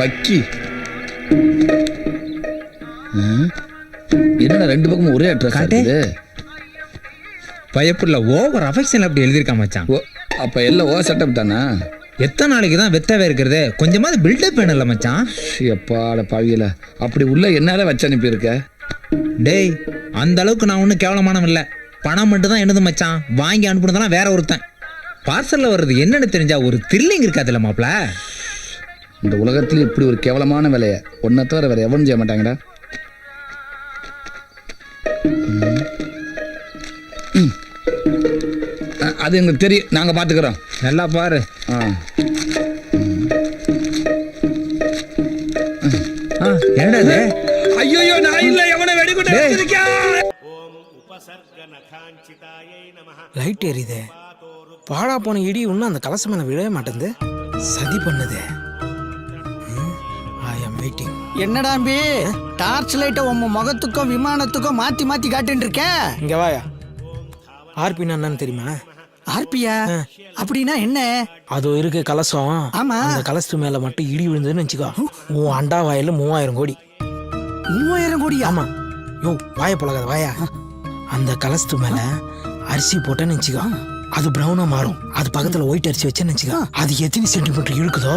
பக்கி. என்னடா 2 பக்கமும் ஒரே அட்ரஸ் இருக்குது? பயப்புள்ள ஓவர் அஃபெக்ஷன் அப்படி எழுதியிருக்கா மச்சான். அப்ப எல்லாம் ஓ செட்டப் தானா? எத்தனை நாளைக்கு தான் வெத்தவே இருக்கிறது? கொஞ்சமாவது பில்டப் வேணும்ல மச்சான். எப்பாட பாவியல, அப்படி உள்ள என்னால வச்சு அனுப்பியிருக்க? டேய் அந்த அளவுக்கு நான் ஒன்றும் கேவலமானம் இல்லை. பணம் மட்டும் தான் என்னது மச்சான். வாங்கி அனுப்புனதெல்லாம் வேற ஒருத்தன். பார்சல்ல வர்றது என்னன்னு தெரிஞ்சா ஒரு த்ரில்லிங் இருக்காதுல்ல மாப்ள? இந்த உலகத்துல இப்படி ஒரு கேவலமான வேலையை ஒன்ன தவிர வேற எவனும் செய்ய மாட்டாங்கடா. அது எங்களுக்கு தெரியும், நாங்க பாத்துக்கிறோம். நல்லா பாரு. என்னது? ஐயோ நான் இல்ல, எவனை வெடிகுண்டு வச்சிருக்கா? லைட் எரியுதே. பாழா போன இடி இன்னும் அந்த கலசம் மேல விழவே மாட்டேங்குது. சதி பண்ணுது. ஐ அம் வெயிட்டிங். என்னடா அம்பி, டார்ச் லைட்டை உங்க முகத்துக்கும் விமானத்துக்கும் மாத்தி மாத்தி காட்டின்னு இருக்க. இங்க வாயா. ஆர்பின்னா என்னன்னு தெரியுமா? ஆர்பியா? அப்படின்னா என்ன? அது இருக்கு கலசம். ஆமா, அந்த கலசத்து மேல மட்டும் இடி விழுந்ததுன்னு வச்சுக்கோ, உன் அண்டா வாயில 3000 கோடி. 3000 கோடி? ஆமா. யோ வாய போலகாத வாயா. அந்த கலசத்து மேல அரிசி போட்டேன்னு வச்சுக்கோ, அது பிரவுனா மாறும். அது பக்கத்துல ஒயிட் அரிசி வச்சேன்னு வச்சுக்கோ, அது எத்தனை சென்டிமீட்டர் இழுக்குதோ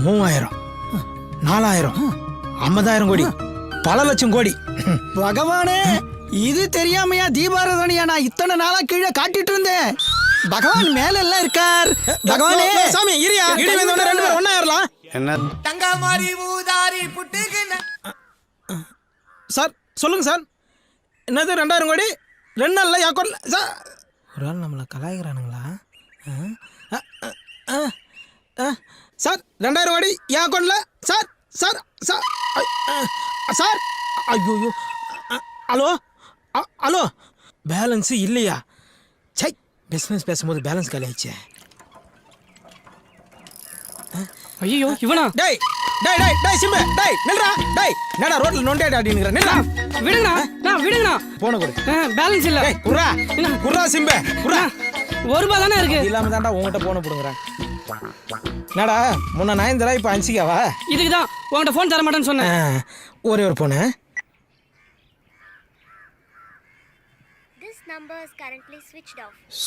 3000, 4000, 50,000 கோடி, பல லட்சம் கோடி. பகவானே, இது தெரியாமையா தீபாராதனையா நான் இத்தனை நாளா கீழே காட்டிட்டு இருந்தேன். பகவான் மேல எல்லாம் இருக்கார். பகவானே சாமி இரியா, இடி வந்தவன 2 பேரும் ஒண்ணா ஏறலாம். என்ன தங்கமாரி ஊதாரி புட்டுக்குன. சார் சொல்லுங்க சார். என்னது 2000 கோடி 2 நாள்ல அக்கௌண்ட்ல? சார் ஒரு ஆள் நம்மளை கலாய்க்கிறானுங்களா? சார் 2000 கோடி என் அக்கௌண்ட்ல. சார் சார் சார் சார் ஐயோ. ஹலோ ஹலோ, பேலன்ஸ் இல்லையா? சை, பிஸ்னஸ் பேசும்போது பேலன்ஸ் காலி ஆயிடுச்சு. ஐயோ இவனா? டேய் டேய் டேய் டேய் சிம்பு, டேய் நில்றா. டேய் என்னடா ரோட்ல நொண்டேடா அப்படிங்கற? நில்றா. விடுங்கண்ணா, நான் விடுங்கண்ணா. போன கொடு. பேலன்ஸ் இல்ல. டேய் குர்ரா குர்ரா சிம்பு குர்ரா. 1 ரூபாய் தானே இருக்கு. இல்லாம தான்டா உன்கிட்ட போன புடுங்கறேன். என்னடா முன்ன 9 இப்ப 5 இதுக்கு தான் உன்கிட்ட போன் தர மாட்டேன்னு சொன்னேன். ஒரே ஒரு போன.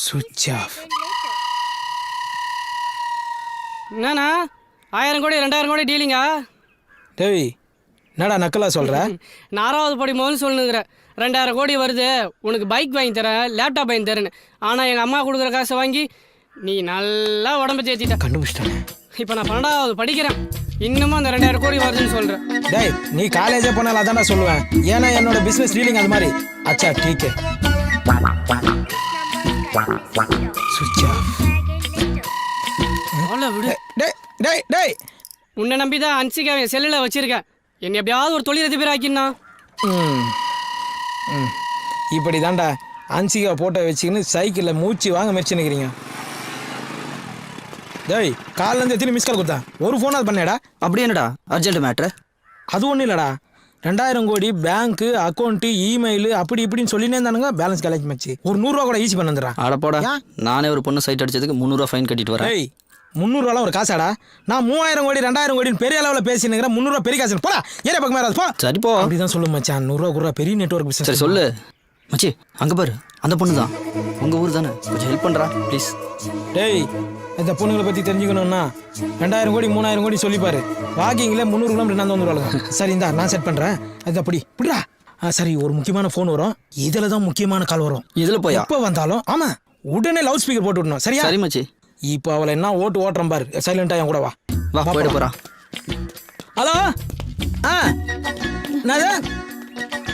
சுவிட்ச் ஆஃப். என்னண்ணா 1000 கோடி 2000 கோடி டீலிங்கா? டேய் என்னடா நக்கலா சொல்ற? நான் 6வது படிமோன்னு சொல்லுங்கிற 2000 கோடி வருது, உனக்கு பைக் வாங்கி தரேன், லேப்டாப் வாங்கி தரேன்னு. ஆனால் எங்கள் அம்மா கொடுக்குற காசை வாங்கி நீ நல்லா உடம்பு தேத்திட்ட. கண்டுபிடிச்சிட்டானே. இப்போ நான் 12வது படிக்கிறேன், இன்னமும் அந்த 2000 கோடி வருதுன்னு சொல்கிறேன். டேய் நீ காலேஜே போனாலும் அதான்டா சொல்லுவேன். ஏன்னா என்னோட பிசினஸ் டீலிங் அது மாதிரி. அச்சா டீக்கே. சுவிட்ச் ஆஃப். அவ்வளோ விடு. டேய் டேய் டேய் உன்னை நம்பி தான் அன்சிகாவை செல்லில் வச்சிருக்கேன். என்னை எப்படியாவது ஒரு தொழிலதிபர் ஆக்கினா. இப்படி தான்டா அன்சிகா போட்டோ வச்சுக்கின்னு சைக்கிளில் மூச்சு வாங்க முயற்சி நிற்கிறீங்க. டேய் காலிலேருந்து எத்தனை மிஸ் கால் கொடுத்தேன், ஒரு ஃபோன் அது பண்ணேடா. அப்படி என்னடா அர்ஜென்ட் மேட்ரு? அது ஒன்றும் இல்லைடா, 2000 கோடி பேங்க்கு அக்கௌண்ட்டு இமெயில் அப்படி இப்படின்னு சொல்லினே இருந்தானுங்க. பேலன்ஸ் கலெக்ட் மச்சு ஒரு 100 ரூபா கூட ஈஸி பண்ண வந்துடுறான். அடப்போடா, நானே ஒரு பொண்ணு சைட் அடிச்சதுக்கு 300 ஃபைன் கட்டிட்டு வரேன். டேய் 300 ரூபாலாம் ஒரு காசாடா? நான் 3000 கோடி 2000 கோடின்னு பெரிய அளவில் பேசினுங்கிறேன். 300 ரூபா பெரிய காசு. போடா ஏரியா பக்கம் மேலே போ. சரி போ. அப்படிதான் சொல்லு மச்சான். 100 ரூபா கூட பெரிய நெட்வொர்க் பிசினஸ். சரி சொல்லு மச்சி. அங்கே பாரு, அந்த பொண்ணு தான். உங்கள் ஊர் தானே, கொஞ்சம் ஹெல்ப் பண்ணுறா ப்ளீஸ். டேய் இந்த பொண்ணுங்களை பற்றி தெரிஞ்சுக்கணும்னா 2000 கோடி 3000 கோடி சொல்லிப்பாரு. வாக்கிங்கில் 300 கிலோமீட்டர் நான் வந்துடுவாங்க. சரி இந்தா நான் செட் பண்ணுறேன். அது அப்படி இப்படிடா. சரி ஒரு முக்கியமான ஃபோன் வரும், இதில் தான் முக்கியமான கால் வரும். இதில் போய் எப்போ வந்தாலும் ஆமாம் உடனே லவுட் ஸ்பீக்கர் போட்டு விடணும். சரியா? சரி மச்சி. இப்போ அவளை என்ன ஓட்டுறேன் பாரு. சைலண்டாக என் கூட வா. வா போயிட போகிறா. ஹலோ நான்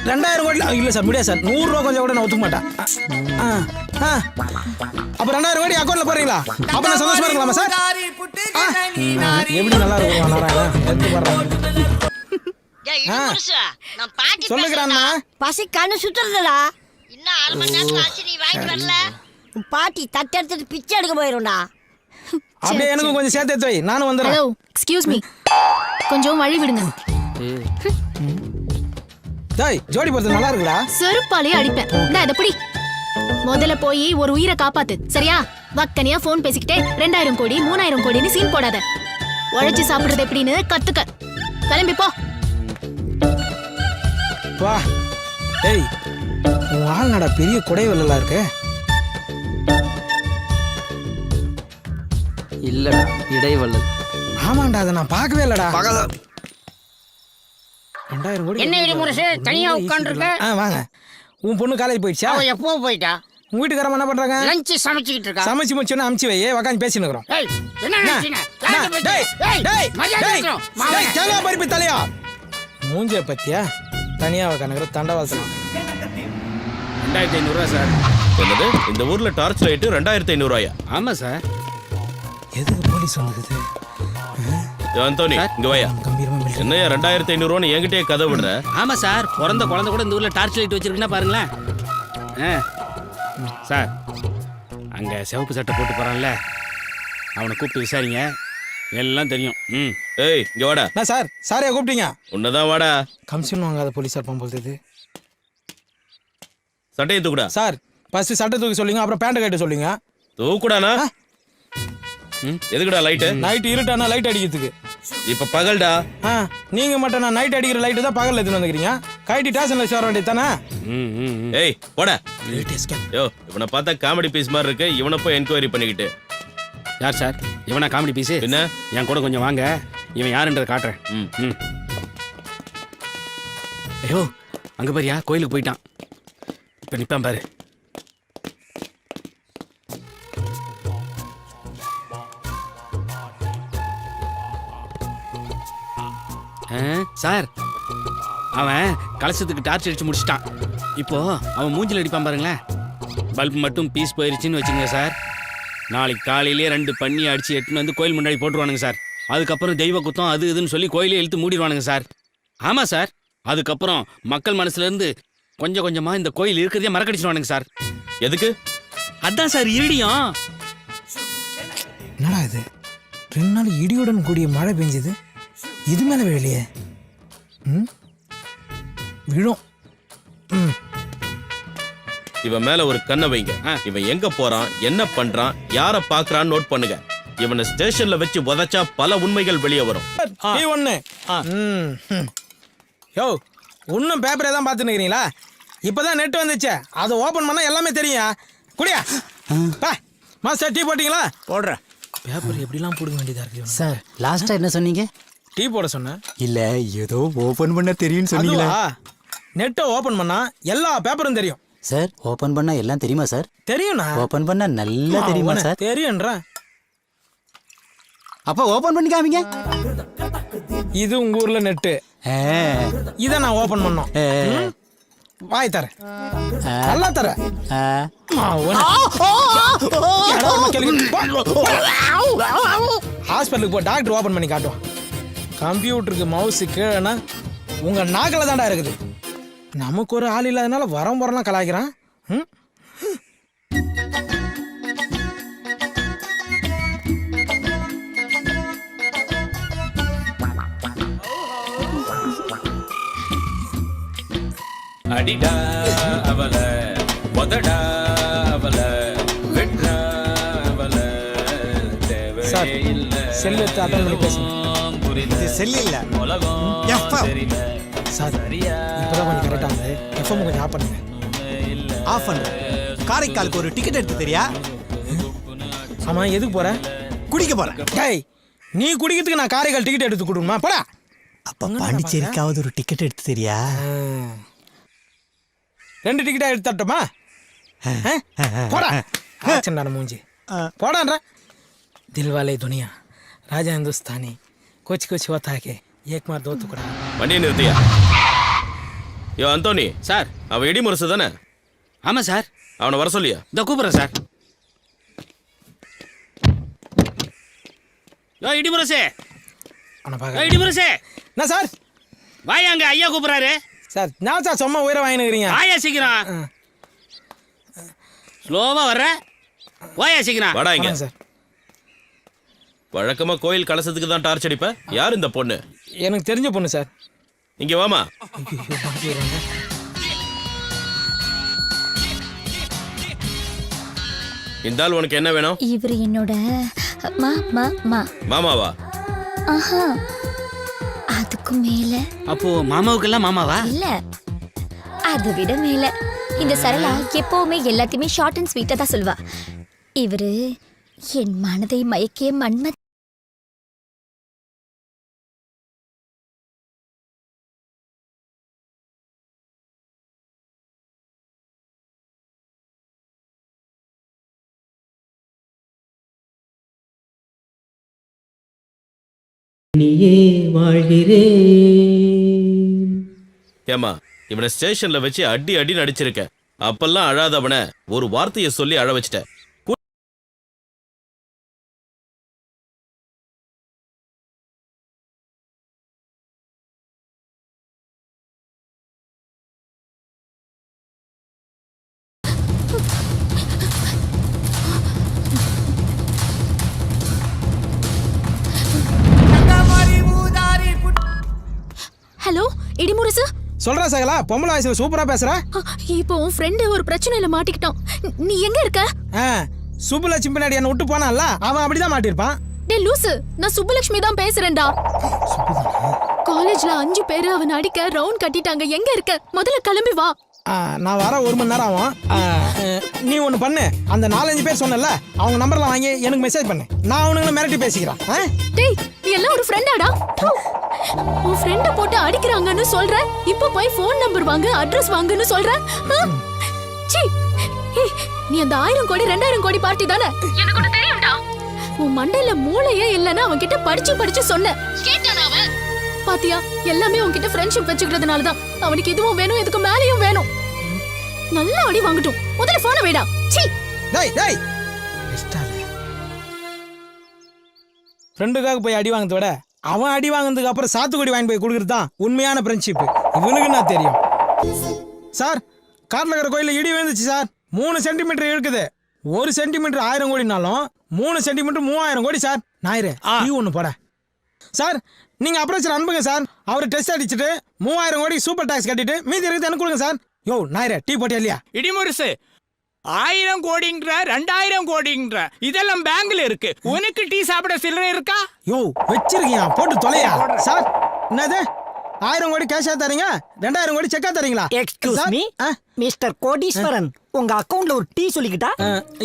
2000 கோடி இல்லை சார், முடியாது சார். 100 ரூபா கொஞ்சம் கூட நான் ஒத்துக்க மாட்டேன். அப்போ 2000 கோடி அக்கௌண்ட்ல போடுறீங்களா? அப்போ நான் சந்தோஷமா இருக்கலாமா சார்? எப்படி நல்லா இருக்கும் நாராயணன் எடுத்து பாடுறேன். சொல்லுகிறான்னா பசி கண்ணு சுத்துறதுடா. இன்னும் 1/2 மணி நேரத்துல ஆச்சு, நீ வாங்கிட்டு வரல. பாட்டி தட்டு எடுத்துட்டு பிச்சை எடுக்க போயிரும்டா. அப்படியே எனக்கும் கொஞ்சம் சேர்த்து எடுத்து வை, நானும் வந்துடுறேன். ஹலோ எக்ஸ்கியூஸ் மீ, கொஞ்சம் வழி விடுங்க. டேய் ஜோடி போறது நல்லா இருக்குடா. செருப்பாலே அடிப்பேன். நான் இதை பிடி. முதல்ல போய் ஒரு உயிரை காப்பாத்து, சரியா? வக்கனியா போன் பேசிக்கிட்டே 2000 கோடி 3000 கோடின்னு சீன் போடாத. உழைச்சு சாப்பிடுறது எப்படின்னு கத்துக்க. கிளம்பி போ. வா. டேய் உன் ஆள் நடா பெரிய குடைவெல்லாம் இருக்கு. இல்லடா இடைவள்ளல். ஆமாண்டா அதை நான் பார்க்கவே இல்லடா. 2000 கோடி என்ன இடிமுரசு தனியா உட்கார்ந்துருக்க? வாங்க. உன் பொண்ணு காலேஜ் போயிடுச்சா? அவ எப்போ போயிட்டா? உங்க வீட்டுக்காரமா என்ன பண்றாங்க? லஞ்ச் சமைச்சிட்டு இருக்கா. சமைச்சு முடிச்சோன்னா அமுச்சு வை, உட்காந்து பேசிட்டு இருக்கிறோம். ஏய் என்ன நினைச்சீங்க? டேய் டேய் மரியாதை இருக்கணும். டேய் கேளா பரிப்பி தலையா. மூஞ்சே பத்தியா தனியா உட்காந்துக்கிற தண்டவாளம். 2500 ரூபா சார். என்னது இந்த ஊர்ல டார்ச் லைட் 2500 ரூபாயா? ஆமாம் சார். எதுக்கு போலீஸ் வந்துக்குது? அந்தோனி இங்க வாயா. என்னையா 2500 ரூபான்னு என்கிட்டயே கதை விடுற? ஆமாம் சார், பிறந்த குழந்தை கூட இந்த ஊரில் டார்ச் லைட் வச்சிருக்குன்னா பாருங்களேன். சார் அங்கே சிவப்பு சட்டை போட்டு போகிறான்ல, அவனை கூப்பிட்டு விசாரிங்க, எல்லாம் தெரியும். ஏய் இங்க வாடா. நான் சார் சாரையா கூப்பிட்டீங்க? உன்னதான் வாடா. கமிஷன் வாங்காத போலீஸார் போகும்போது சட்டையை தூக்குடா. சார் ஃபர்ஸ்ட் சட்டை தூக்கி சொல்லுங்க, அப்புறம் பேண்ட் கட்ட சொல்லுங்க. தூக்குடானா? எதுக்குடா லைட்டு? நைட் இருட்டானா லைட் அடிக்கிறதுக்கு. இப்ப பகல்டா. நீங்க மட்டும் நான் நைட் அடிக்கிற லைட்டு தான் பகல்ல எடுத்துட்டு வந்துக்கிறீங்க. கைட்டி ஸ்டேஷன்ல சேர வேண்டியது தானே? ஏய் போடா. யோ இவனை பார்த்தா காமெடி பீஸ் மாதிரி இருக்கு, இவனை போய் என்கொயரி பண்ணிக்கிட்டு. யார் சார் இவனா காமெடி பீஸு? என்ன என் கூட கொஞ்சம் வாங்க, இவன் யாருன்றதை காட்டுறேன். ஐயோ அங்கே பாரியா, கோயிலுக்கு போயிட்டான். இப்போ நிற்பான் பாரு. சார் அவன் கலசத்துக்கு டார்ச் அடிச்சு முடிச்சிட்டான். இப்போ அவன் மூஞ்சில் அடிப்பான் பாருங்களேன். பல்ப் மட்டும் பீஸ் போயிருச்சுன்னு வச்சுங்க சார், நாளைக்கு காலையிலே 2 பண்ணி அடிச்சு எட்டுன்னு வந்து கோயில் முன்னாடி போட்டுருவானுங்க சார். அதுக்கப்புறம் தெய்வ குத்தம் அது இதுன்னு சொல்லி கோயிலே இழுத்து மூடிடுவானுங்க சார். ஆமாம் சார், அதுக்கப்புறம் மக்கள் மனசுலேருந்து கொஞ்சம் கொஞ்சமாக இந்த கோயில் இருக்கிறதே மறக்கடிச்சிடுவானுங்க சார். எதுக்கு? அதான் சார் இருடியும். என்னடா இது 2 நாள் இடியுடன் கூடிய மழை பெஞ்சது, இது மேலே விழலையே. விழும். இவன் மேல ஒரு கண்ணை வைங்க. இவன் எங்க போறான், என்ன பண்றான், யார பாக்குறான்னு நோட் பண்ணுங்க. இவனை ஸ்டேஷன்ல வச்சு உதைச்சா பல உண்மைகள் வெளியே வரும். யோ இன்னும் பேப்பரே தான் பார்த்துன்னு இருக்கிறீங்களா? இப்பதான் நெட் வந்துச்சு, அதை ஓபன் பண்ணா எல்லாமே தெரியும். குடியா மாஸ்டர், டீ போட்டீங்களா? போடுறேன். பேப்பர் எப்படிலாம் போடுங்க வேண்டியதா இருக்கு சார் லாஸ்டா என்ன சொன்னீங்க? டீ போட சொன்னேன். இல்ல ஏதோ ஓபன் பண்ண தெரியும்னு சொன்னீங்களா? நெட்டை ஓபன் பண்ணா எல்லா பேப்பரும் தெரியும் சார். ஓபன் பண்ணா எல்லாம் தெரியுமா சார்? தெரியும்ண்ணா. ஓபன் பண்ணா நல்லா தெரியுமா சார்? தெரியும்ன்றேன். அப்ப ஓபன் பண்ணி காமிங்க. இது உங்க ஊர்ல நெட்டு, இதை நான் ஓபன் பண்ணோம். வாய் தர நல்லா தர. ஹாஸ்பிட்டலுக்கு போ, டாக்டர் ஓபன் பண்ணி காட்டுவோம். கம்ப்யூட்டருக்கு மவுஸ் கீழேனா உங்க நாக்கில தான்டா இருக்குது. நமக்கு ஒரு ஆள் இல்லாதனால வரம் வரலாம் கலாய்க்கிறான். அடிடா அவல உதடா அவல வெட்றா அவல சார் செல்லு எடுத்து அட்டன் பண்ணி பேசுங்க. இது செல் இல்ல, எஃப்எம். சார் இப்பதான் கொஞ்சம் கரெக்டா இருந்தது. எஃப்எம் கொஞ்சம் ஆஃப் பண்ணுங்க. ஆஃப் பண்ணு. காரைக்காலுக்கு ஒரு டிக்கெட் எடுத்து தெரியா? ஆமா, எதுக்கு போற? குடிக்க போறேன். டேய், நீ குடிக்கிறதுக்கு நான் காரைக்கால் டிக்கெட் எடுத்து கொடுமா? போடா. அப்ப பாண்டிச்சேரிக்காவது ஒரு டிக்கெட் எடுத்து தெரியா? 2 டிக்கெட்டா எடுத்து தரட்டுமா? போடா. ஆச்சண்டான மூஞ்சி போடான்ற. தில்வாலே துனியா ராஜா हिंदुस्तानी कोच कोच होता है एक मार दो टुकड़ा. வண்டியை நிறுத்தியா? யோ அந்தோனி சார். அவன் இடி முரசு தானே? ஆமாம் சார். அவனை வர சொல்லியா? இந்த கூப்பிட்றேன் சார். யோ இடிமுரசே, இடிமுரசே. என்ன சார்? வாயாங்க, ஐயா கூப்பிட்றாரு சார். நான் சார் சும்மா உயிரை வாங்கினுக்கிறீங்க. வாயா சீக்கிரம். ஸ்லோவா வர்ற, வாயா சீக்கிரம். வாடா இங்க. சார் வழக்கமா கோயில் கலசத்துக்கு தான் டார்ச் அடிப்ப. யார் இந்த பொண்ணு? எனக்கு தெரிஞ்ச பொண்ணு சார். இங்க வாமா. இந்த ஆள் உனக்கு என்ன வேணும்? இவர் என்னோட மாமாவா? ஆஹா, அதுக்கு மேல. அப்போ மாமாவுக்கெல்லாம் மாமாவா? இல்ல, அதை விட மேல. இந்த சரளா எப்பவுமே எல்லாத்தையுமே ஷார்ட் அண்ட் ஸ்வீட்டா தான் சொல்வா. இவரு என் மனதை மயக்கிய மன்மத். நீயே வாழ்கிறே. ஏமா, இவனை ஸ்டேஷன்ல வச்சு அடி அடி நடிச்சிருக்க. அப்பெல்லாம் அழாதவன ஒரு வார்த்தையை சொல்லி அழ வச்சிட்ட. ஹலோ இடிமுரசு. சொல்றா சகலா, பொம்பளை வயசுல சூப்பரா பேசுற. இப்போ உன் ஃப்ரெண்டு ஒரு பிரச்சனையில மாட்டிக்கிட்டான். நீ எங்க இருக்க? சுப்புலட்சுமி பின்னாடி என்ன விட்டு போனான்ல, அவன் அப்படிதான் மாட்டிருப்பான். டே லூசு, நான் சுப்புலட்சுமி தான் பேசுறேன்டா. காலேஜ்ல 5 பேரு அவன் அடிக்க ரவுண்ட் கட்டிட்டாங்க. எங்க இருக்க? முதல்ல கிளம்பி வா. நான் வர 1 மணி நேரம் ஆகும். நீ ஒண்ணு பண்ணு, அந்த 4-5 பேர் சொன்னல, அவங்க நம்பர்லாம் வாங்கி எனக்கு மெசேஜ் பண்ணு. நான் அவனுங்களை மிரட்டி பேசிக்கிறேன். டேய், நீ எல்லாம் ஒரு ஃப்ரெண்டாடா? உன் ஃப்ரெண்ட போட்டு அடிக்கிறாங்கன்னு சொல்ற, இப்போ போய் ஃபோன் நம்பர் வாங்க, அட்ரஸ் வாங்குன்னு சொல்ற. சீ, நீ அந்த 1000 கோடி 2000 கோடி பார்ட்டி தானே? எனக்கு ஒண்ணு தெரியும்டா. உன் மண்டையில மூளையே இல்லைன்னா அவன் கிட்ட படிச்சு சொன்ன கேட்டானா அவன்? பாத்தியா, எல்லாமே உன்கிட்ட ஃப்ரெண்ட்ஷிப் வச்சுக்கிறதுனால தான். அவனுக்கு இதுவும் வேணும், இதுக்கு மேலேயும் வேணும். நல்லா அடி வாங்கட்டும். முதல்ல போனை வைடா. சீ. டேய் டேய், ஃப்ரெண்டுக்காக போய் அடி வாங்குறத விட அவன் அடி வாங்கினதுக்கு அப்புறம் சாத்துக்குடி வாங்கி போய் கொடுக்கறது தான் உண்மையான ஃப்ரெண்ட்ஷிப். இவனுக்கு நான் தெரியும். சார், காட்டில் இருக்கிற கோயிலில் இடி விழுந்துச்சு சார். 3 சென்டிமீட்டர் இருக்குது. 1 சென்டிமீட்டர் 1000 கோடினாலும் 3 சென்டிமீட்டர் 3000 கோடி சார். ஞாயிறு நீ ஒன்று போட சார். நீங்க அப்ரோச்சர் அனுப்புங்க சார். அவர் டெஸ்ட் அடிச்சுட்டு 3000 கோடி சூப்பர் டாக்ஸ் கட்டிட்டு மீதி இருக்குது எனக்கு கொடுங்க சார். யோ ஞாயிறு டீ போட்டியா இல்லையா? இடிமுரசு, 1000 கோடின்ற 2000 கோடின்ற இதெல்லாம் பேங்க்ல இருக்கு. உனக்கு டீ சாப்பிட சில்லறை இருக்கா? யோ வச்சிருக்கியா, போட்டு தொலையா சார். என்னது 1000 கோடி கேஷா தரீங்க, 2000 கோடி செக்கா தரீங்களா? எக்ஸ்கியூஸ் மீ மிஸ்டர் கோடீஸ்வரன், உங்க அக்கவுண்ட்ல ஒரு டீ சொல்லிக்கிட்டா?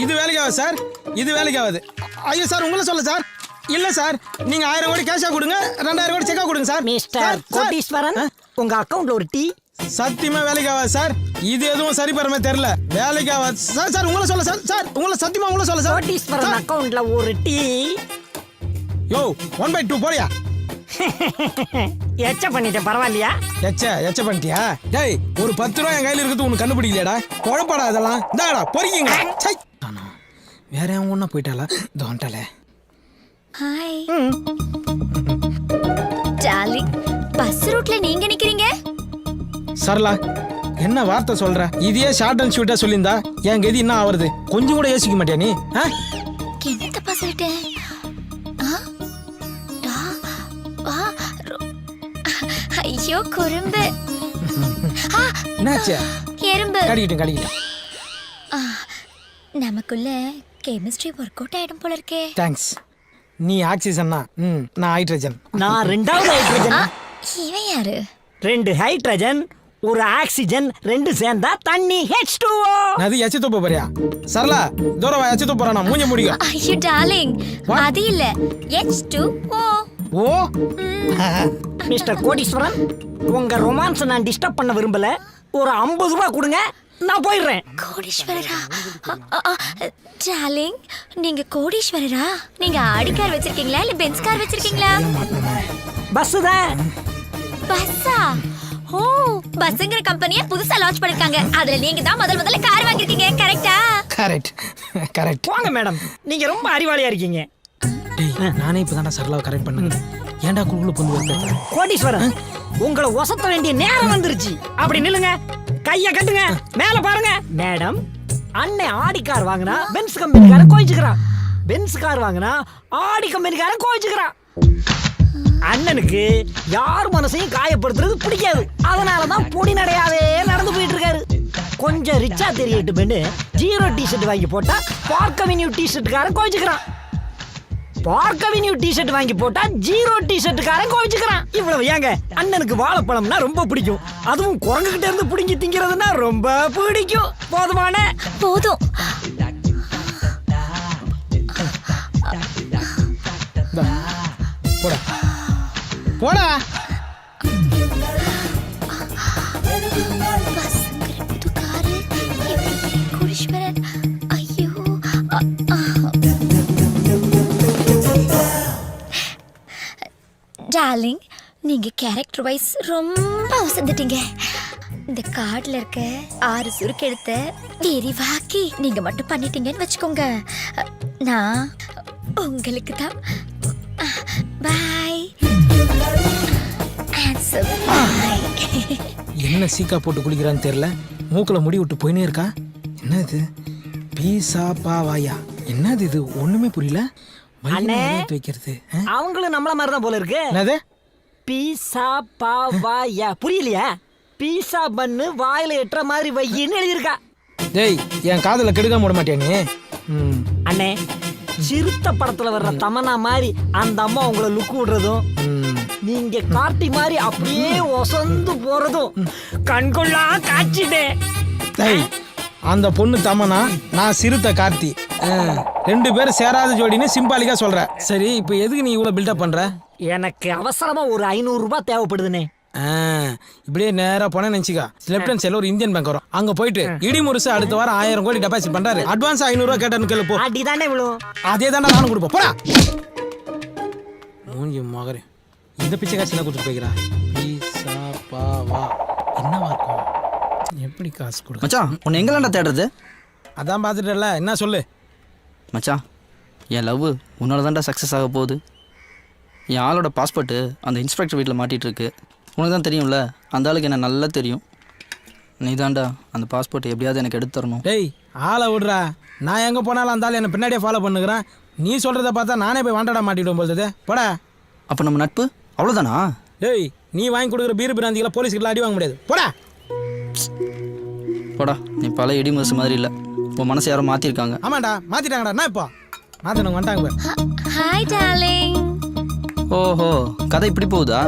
இது வேலைக்கு ஆகாது சார், இது வேலைக்கு ஆகாது. ஐயோ சார், உங்களை சொல்ல சார். இல்ல சார், நீங்க 1000 கோடி கேஷா கொடுங்க, 2000 கோடி செக்கா கொடுங்க சார். மிஸ்டர் கோடீஸ்வரன், உங்க அக்கவுண்ட்ல ஒரு டீ. சத்தியமா வேலைக்கு ஆகாது சார். இது எதுவும் சரி பரமே தெரியல, வேலைக்கு ஆகாது சார். சார் உங்களை சொல்ல சார். சார் உங்களை சத்தியமா உங்களை சொல்ல சார். கோடீஸ்வரன் அக்கவுண்ட்ல ஒரு டீ. யோ 1/2 போறியா? எச்ச பண்ணிட்டேன், பரவாயில்லையா? எச்ச பண்ணிட்டியா? டேய், ஒரு 10 ரூபா என் கையில இருக்குது, உனக்கு கண்டுபிடிக்கலையாடா? குழப்படா இதெல்லாம். இந்தாடா பொறிக்கிங்க. வேற எவன் ஒண்ணா போயிட்டாளா? தோண்டால. ஹாய் டார்லிங், பஸ் ரூட்ல நீங்க நிக்கிறீங்க? சரலா, என்ன வார்த்தை சொல்ற? இதையே ஷார்ட் அண்ட் ஸ்வீட்டா சொல்லியிருந்தா என் கதி என்ன ஆவறது? கொஞ்சம் கூட யோசிக்க மாட்டியா நீ? என்ன தப்பா சொல்லிட்டேன்? ஐயோ குறும்பு. என்னாச்சு? எறும்பு. கடிக்கிட்டேன். நமக்குள்ள கெமிஸ்ட்ரி ஒர்க் அவுட் ஆயிடும் போல இருக்கே. தேங்க்ஸ். நீ ஆக்சிஜன்னா, நான் ஹைட்ரஜன். நான் ரெண்டாவது ஹைட்ரஜன். இவன் யாரு? 2 ஹைட்ரஜன், ஒரு ஆக்சிஜன், 2 சேர்ந்தா தண்ணி H2O. அது எச்ச தூப்ப போறியா? சரலா, தூரம் வா, எச்ச தூப்ப போறானா? மூஞ்ச முடியும். ஐயோ டார்லிங், அது இல்ல, H2O. ஓ மிஸ்டர் கோடீஸ்வரன், உங்க ரொமான்ஸ் நான் டிஸ்டர்ப் பண்ண விரும்பல. ஒரு 50 ரூபாய் கொடுங்க, நான் போயிடுறேன். கோடீஸ்வரரா? டார்லிங், நீங்க கோடீஸ்வரரா? நீங்க ஆடி கார் வச்சிருக்கீங்களா இல்ல பென்ஸ் கார் வச்சிருக்கீங்களா? பஸ் தான். பஸ்ஸா? ஓ, பஸ்ங்கிற கம்பெனியை புதுசா லான்ச் பண்ணிருக்காங்க. அதுல நீங்க தான் முதல்ல கார் வாங்கிருக்கீங்க, கரெக்ட்டா? கரெக்ட். வாங்க மேடம், நீங்க ரொம்ப அறிவாளியா இருக்கீங்க. டேய், நானே இப்பதான்டா சரலாவை கரெக்ட் பண்ணேன். ஏன்டா குழுக்குள்ள பொந்து வைக்கிறேன்? கோடீஸ்வரன், உங்களை ஒசத்த வேண்டிய நேரம் வந்துருச்சு. அப்படி நில்லுங்க, கைய கட்டுங்க, மேல பாருங்க. மேடம், அண்ணன் ஆடி கார் வாங்கினா பென்ஸ் கம்பெனிக்காரன் கோயிச்சுக்கிறான், பென்ஸ் கார் வாங்கினா ஆடி கம்பெனிக்காரன் கோயிச்சுக்கிறான். அண்ணனுக்கு யார் மனசையும் காயப்படுத்துறது பிடிக்காது, அதனாலதான் பொடி நடையாவே நடந்து போயிட்டு இருக்காரு. கொஞ்சம் ரிச்சா தெரியட்டும்னு 0 டிஷர்ட் வாங்கி போட்டா பார்க் அவென்யூ டிஷர்ட்டுக்காரன் கோயிச்சுக்கிறான், பார்க் அவென்யூ டிஷர்ட் வாங்கி போட்டா 0 டிஷர்ட்டுக்காரன் கோவிச்சுக்கிறான். இவ்வளவு ஏங்க, அண்ணனுக்கு வாழைப்பழம்னா ரொம்ப பிடிக்கும், அதுவும் குரங்குகிட்ட இருந்து பிடிங்கி திங்கிறதுனா ரொம்ப பிடிக்கும். போதுமான? போதும். போடா போடா. கோடீஸ்வரன், ஐயோ. டார்லிங், நீங்க கேரக்டர் வைஸ் ரொம்ப அவசந்துட்டீங்க. இந்த கார்டுல இருக்க 6 சுருக்கெழுத்த விரிவாக்கி நீங்க மட்டும் பண்ணிட்டீங்கன்னு வச்சுக்கோங்க, நான் உங்களுக்கு தான். பாய். என்ன சீக்கா போட்டு குளிக்கிறான்னு தெரியல, மூக்குல முடி விட்டு போயினே இருக்கா. என்னது? பீசா பாவாயா? என்னது இது? ஒண்ணுமே புரியல. அண்ணே, வைக்கிறது அவங்களும் நம்மள மாதிரி தான் போல இருக்கு. என்னது? பீசா பாவாயா புரியலையா? பீசா பண்ணு வாயில எட்டுற மாதிரி வையின்னு எழுதியிருக்கா. டேய், என் காதல கெடுக்காம விட மாட்டியா நீ? அண்ணே, சிறுத்த படத்துல வர்ற தமனா மாதிரி அந்த அம்மா உங்களை லுக் விடுறதும், நீங்க காட்டி மாதிரி அப்படியே ஒசந்து போறதும் கண்கொள்ளா காட்சிட்டே. டேய், அந்த பொண்ணு தமனா, நான் சிறுத்தை கார்த்தி, 2 பேரும் சேராத ஜோடின்னு சிம்பாலிக்கா சொல்ற. சரி, இப்போ எதுக்கு நீ இவ்வளவு பில்டப் பண்ற? எனக்கு அவசரமா ஒரு 500 ரூபாய் தேவைப்படுதுனே. இப்படியே நேரா போன நினைச்சுக்கா, லெஃப்ட் ஹேண்ட் சைடுல ஒரு இந்தியன் பேங்க் வரும், அங்க போயிட்டு இடி முருசு அடுத்த வாரம் 1000 கோடி டெபாசிட் பண்றாரு, அட்வான்ஸ் 500 ரூபாய் கேட்டான்னு கேளு போ. அடிதானே விழும். அதே தானே நானும் கொடுப்போம். போடா மூஞ்சி மகரே, இந்த பிச்சை காசு என்ன கொடுத்து போய்க்கிறா? பீசா பாவா என்னவா இருக்கும்? எப்படி காசு கொடு மச்சான்? உன்னை எங்கெல்லாம்டா தேடுறது? அதான் பார்த்துட்டல, என்ன சொல்லு மச்சான். என் லவ் உன்னால தான்டா சக்ஸஸ் ஆக போகுது. என் ஆளோட பாஸ்போர்ட்டு அந்த இன்ஸ்பெக்டர் வீட்டில் மாட்டிகிட்டு இருக்கு. உனக்கு தான் தெரியும்ல, அந்த ஆளுக்கு என்ன நல்லா தெரியும். நீ தான்டா அந்த பாஸ்போர்ட் எப்படியாவது எனக்கு எடுத்து தரணும். டேய், ஆளை விடுறா. நான் எங்கே போனாலும் அந்த ஆள் என்னை பின்னாடியே ஃபாலோ பண்ணுகிறேன். நீ சொல்கிறத பார்த்தா நானே போய் வாண்டடா மாட்டிவிடும் போகுது. போடா. அப்போ நம்ம நட்பு அவ்வளோதானா? டேய், நீ வாங்கி கொடுக்குற பீர் பிராந்திகளை போலீஸ்கிட்ட அடி வாங்க முடியாது. போடா போடா. நீ பல இடி முரசு மாதிரி இல்லை, உன் மனசை யாரும் மாற்றிருக்காங்க. ஆமாண்டா, மாற்றிட்டாங்கடா. என்ன இப்போ மாற்றினவங்க வந்துட்டாங்க பாரு. Hi darling. ஓஹோ, கதை இப்படி போகுதா?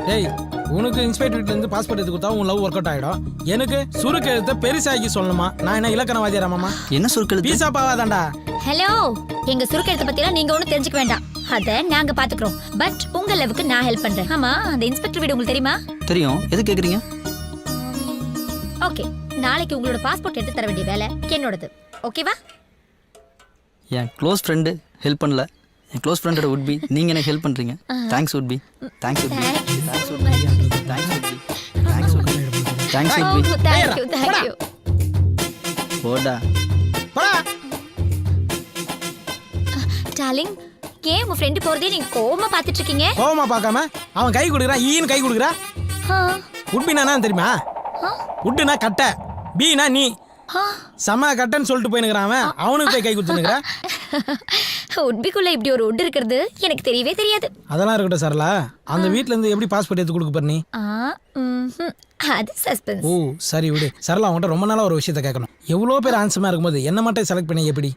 டேய், உனக்கு இன்ஸ்பெக்டர் வீட்ல இருந்து பாஸ்போர்ட் எடுத்து கொடுத்தா உன் லவ் ஒர்க் அவுட் ஆயிடும். எனக்கு சுருக்கு எழுத்த பெருசாக்கி சொல்லணுமா? நான் என்ன இலக்கணவாதியாராமாமா? என்ன சுருக்கு பீஸா பாவாதாண்டா. ஹலோ, எங்க சுருக்கெழுத்த பத்திலாம் நீங்க ஒன்றும் தெரிஞ்சுக்க வேண்டாம். அத நாங்க பாத்துக்கிறோம். பட் உங்க லெவலுக்கு நான் ஹெல்ப் பண்றேன். ஆமா, அந்த இன்ஸ்பெக்டர் வீடு உங்களுக்கு தெரியுமா? தெரியும். எது கேக்குறீங்க? ஓகே, நாளைக்கு உங்களோட பாஸ்போர்ட் எடுத்து தர வேண்டிய வேலை என்னோடது. ஓகேவா? என் க்ளோஸ் ஃப்ரெண்டு ஹெல்ப் பண்ணல. என் க்ளோஸ் ஃப்ரெண்டோட உட்பி நீங்கள் எனக்கு ஹெல்ப் பண்ணுறீங்க. Thanks உட்பி. Thanks உட்பி. Thanks உட்பி. Thanks உட்பி. Thanks உட்பி. Thanks உட்பி. Thank you. போடா. டார்லிங், ஏன் உங்க ஃப்ரெண்ட் போறதே நீங்க கோவமா பாத்துட்டு இருக்கீங்க? கோவமா பார்க்காம அவன் கை கொடுக்குறான், ஈன்னு கை கொடுக்குறா. உட்பினா தெரியுமா? உட்டுனா கட்டை, பீனா நீ. சம கட்டன்னு சொல்லிட்டு போயினுக்கிறான் அவன். அவனுக்கு போய் கை கொடுத்துனுக்குறா. உட்பிக்குள்ள இப்படி ஒரு உட் இருக்கிறது எனக்கு தெரியவே தெரியாது. அதெல்லாம் இருக்கட்டும் சரளா, அந்த வீட்ல இருந்து எப்படி பாஸ்போர்ட் எடுத்து கொடுக்க போற நீ? அது சஸ்பென்ஸ். ஓ சரி விடு. சரளா, உன்கிட்ட ரொம்ப நாளா ஒரு விஷயத்தை கேட்கணும். எவ்வளோ பேர் ஆன்சமா இருக்கும்போது என்ன மட்டும் செலக்ட் பண்ணி எப்படி?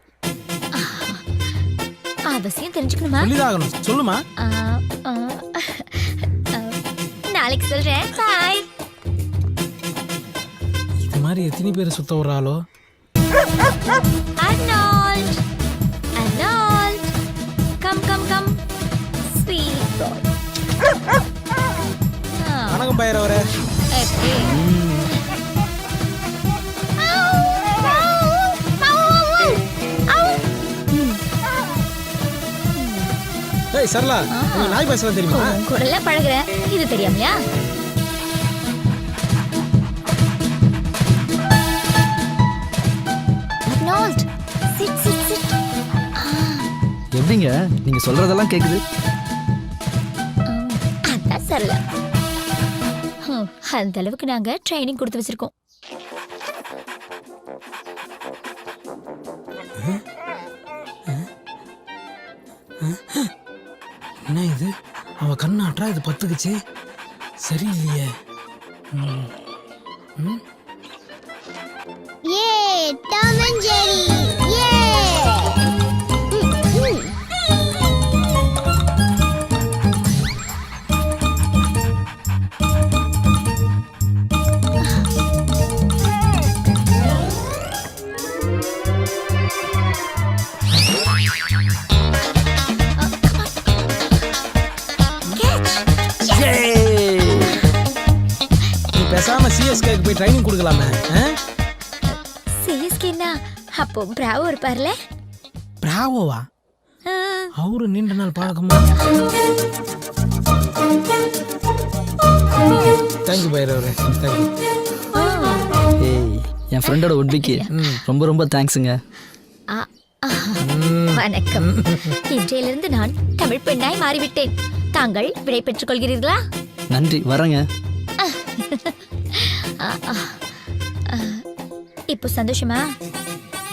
அவசியம் தெரிஞ்சுக்கணுமா? சொல்லிதாகணும். சொல்லுமா. நாளைக்கு சொல்றேன். பாய். இது மாதிரி எத்தனை பேர் சுத்த வர்றாளோ? Arnold, Arnold, come come come, sweet boy. வணக்கம் பையரவரே. ஏய் சரளா, உனக்கு நாய் பேசலாம் தெரியுமா? கூடல பழகுறேன், இது தெரியாமலையா? Arnold, sit sit sit. எப்படிங்க நீங்க சொல்றதெல்லாம் கேக்குது? அதான் சரளா. அந்த அளவுக்கு நாங்க ட்ரைனிங் கொடுத்து வச்சிருக்கோம். என்ன இது? அவ கண்ணாட்டா இது பத்துக்குச்சு. சரியில்லையே. ஏ டாம் அண்ட் ஜெரி. ஏ பேசாம சிஎஸ்கேக்கு போய் ட்ரைனிங் கொடுக்கலாமே. சிஎஸ்கேனா அப்போ பிராவோ இருப்பார்ல? பிராவோவா? அவரு நீண்ட நாள் பழக்கமா? தேங்க்யூ பைரவரே. தேங்க்யூ. ஏய், என் ஃப்ரெண்டோட உட்பிக்கு ரொம்ப ரொம்ப தேங்க்ஸுங்க. வணக்கம். இன்றையிலிருந்து நான் தமிழ் பெண்ணாய் மாறிவிட்டேன். தாங்கள் விடை பெற்றுக் கொள்கிறீர்களா? நன்றி, வரேங்க. இப்போ சந்தோஷமா?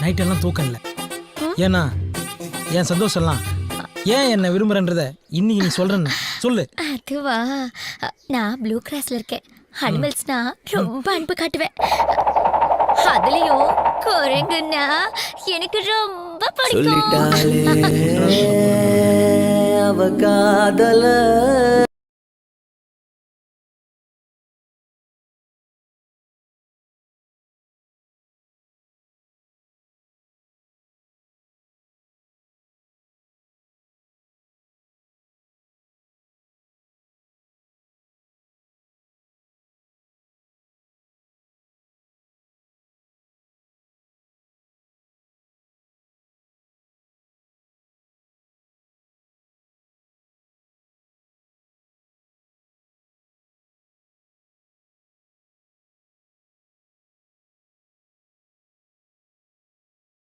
நைட் எல்லாம் தூக்கம் இல்லை. ஏன்னா என் சந்தோஷம்லாம் ஏன் என்ன விரும்புறன்றத இன்னைக்கு நீ சொல்றேன்னு சொல்லு. அதுவா, நான் ப்ளூ கிராஸ்ல இருக்கேன். அனிமல்ஸ்னா ரொம்ப அன்பு காட்டுவேன். அதுலயும் குரங்குன்னா எனக்கு ரொம்ப பிடிக்கும். அவ காதல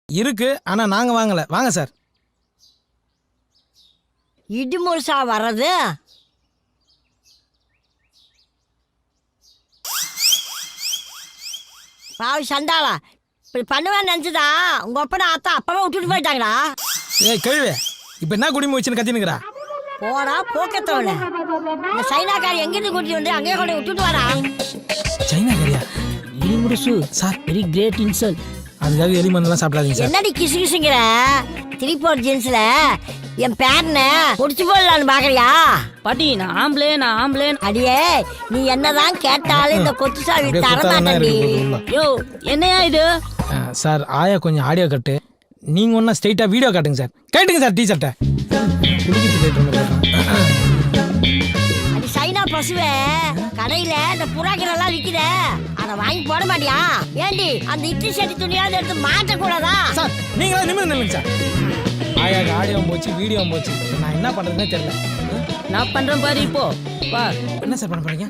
இருக்கு, ஆனா நாங்க வாங்கல. வாங்க சார். இடுமுழுசா வர்றது? பாவி சண்டாளா, இப்படி பண்ணுவேன்னு நினைச்சதா உங்க அப்பா அத்தா அப்பவே விட்டுட்டு போயிட்டாங்களா? ஏய் கேள்வி, இப்ப என்ன குடிமை வச்சுன்னு கத்தினுக்குறா? போடா போக்கத்தவள. இந்த சைனாக்காரி எங்கிருந்து கூட்டிட்டு வந்து அங்கேயே கொண்டு விட்டுட்டு வரா? சைனாக்காரியா? இடுமுழுசு சார், வெரி கிரேட் இன்சல்ட். அதுக்காக எலி மருந்துலாம் சாப்பிடாதீங்க சார். என்னடி கிசு கிசுங்கிற 3/4 ஜீன்ஸ்ல என் பேரனை முடிச்சு போடலான்னு பாக்குறியா? பாட்டி நான் ஆம்பளே அடியே நீ என்னதான் கேட்டாலும் இந்த கொத்து சாவி அப்படியே தர குத்தாதான் மாட்டேன்டி. இருக்கு உள்ள. யோ என்னையா இது சார் ஆயா கொஞ்சம் ஆடியோ கட்டு, நீங்க ஒன்னா ஸ்ட்ரைட்டா வீடியோ காட்டுங்க சார். கேட்டுங்க சார் டீ-ஷர்ட்டை குளிக்கிட்டு கேட்டு. அடி சைனா பசுவே, கடையில இந்த புறாக்கள் எல்லாம் விக்குத, அத வாங்கி போட மாட்டியா? ஏண்டி அந்த இட்லி சட்டி துணியாவது எடுத்து மாட்ட கூடாதா? சார் நீங்களா நிமிர்ந்து நில்லுங்க சார். ஆயாக்கு ஆடியோ போச்சு வீடியோ போச்சு, நான் என்ன பண்றதுன்னே தெரியல. நான் பண்றேன் பாரு இப்போ வா. என்ன சார் பண்ண போறீங்க?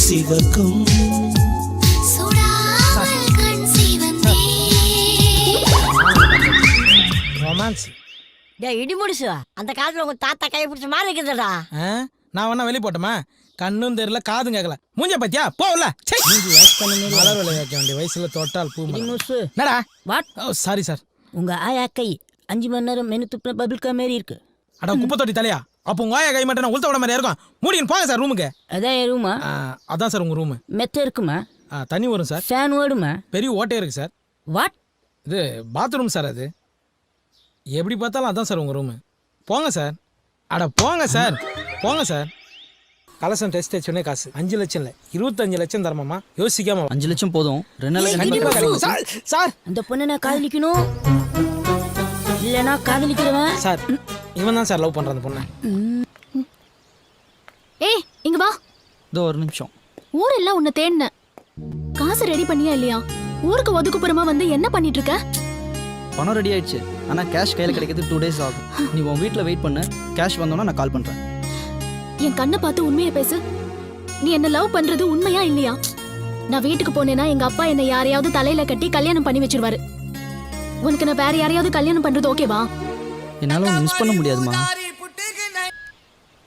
சிவக்கும் ரொமான்ஸ். டேய் இடி முடிசு, அந்த காலத்துல உங்க தாத்தா கை பிடிச்ச மாதிரி இருக்குதுடா. நான் வேணா வெளியே போட்டோமா? கண்ணும் தெரியல காதும் கேட்கல. மூஞ்ச பத்தியா போகல. மலர் விலை வைக்க வேண்டிய வயசுல தொட்டால் பூ என்னடா? வாட்? Sorry sir. உங்க ஆயா கை 5 மணி நேரம் மெனு துப்புன பபிள் கா மாரி இருக்கு. அட குப்பை தொட்டி தலையா, அப்போ உங்க ஆயா கை மட்டும் நான் உளுத்த விட மாதிரி இருக்கும். மூடின்னு போங்க சார் ரூமுக்கு. அதான் என் ரூமா? அதான் சார் உங்க ரூமு. மெத்த இருக்குமா? தண்ணி வரும் சார். ஃபேன் ஓடுமா? பெரிய ஓட்டே இருக்கு சார். வாட்? இது பாத்ரூம் சார். அது எப்படி பார்த்தாலும் அதான் சார் உங்க ரூமு. போங்க சார். அட போங்க சார், போங்க சார். கலசம் டெஸ்ட் வச்சோடனே காசு 5 லட்சம் இல்லை 25 லட்சம் தரமாமா. யோசிக்காம 5 லட்சம் போதும். 2 நாளைக்கு கண்டிப்பா கிடைக்கும் சார். சார் அந்த பொண்ணை நான் காதலிக்கணும், இல்லைனா காதலிக்கிறவன். சார் இவன் தான் சார் லவ் பண்ற அந்த பொண்ணை. ஏய் இங்க வா. இதோ ஒரு நிமிஷம். ஊரெல்லாம் உன்னை தேடினேன். காசு ரெடி பண்ணியா இல்லையா? ஊருக்கு ஒதுக்குப்புறமா வந்து என்ன பண்ணிட்டு இருக்க? பணம் ரெடி ஆயிடுச்சு, ஆனால் கேஷ் கையில் கிடைக்கிறது 2 days ஆகும். நீ உன் வீட்டில் வெயிட் பண்ணு, கேஷ் வந்தோன்னா நான் கால் பண்ணுறேன். என் கண்ணை பார்த்து உண்மையை பேசு. நீ என்ன லவ் பண்றது உண்மையா இல்லையா? நான் வீட்டுக்கு போனேன்னா எங்க அப்பா என்னை யாரையாவது தலையில கட்டி கல்யாணம் பண்ணி வச்சிருவாரு. உனக்கு நான் வேற யாரையாவது கல்யாணம் பண்றது ஓகேவா? என்னால் உன்னை மிஸ் பண்ண முடியாதுமா.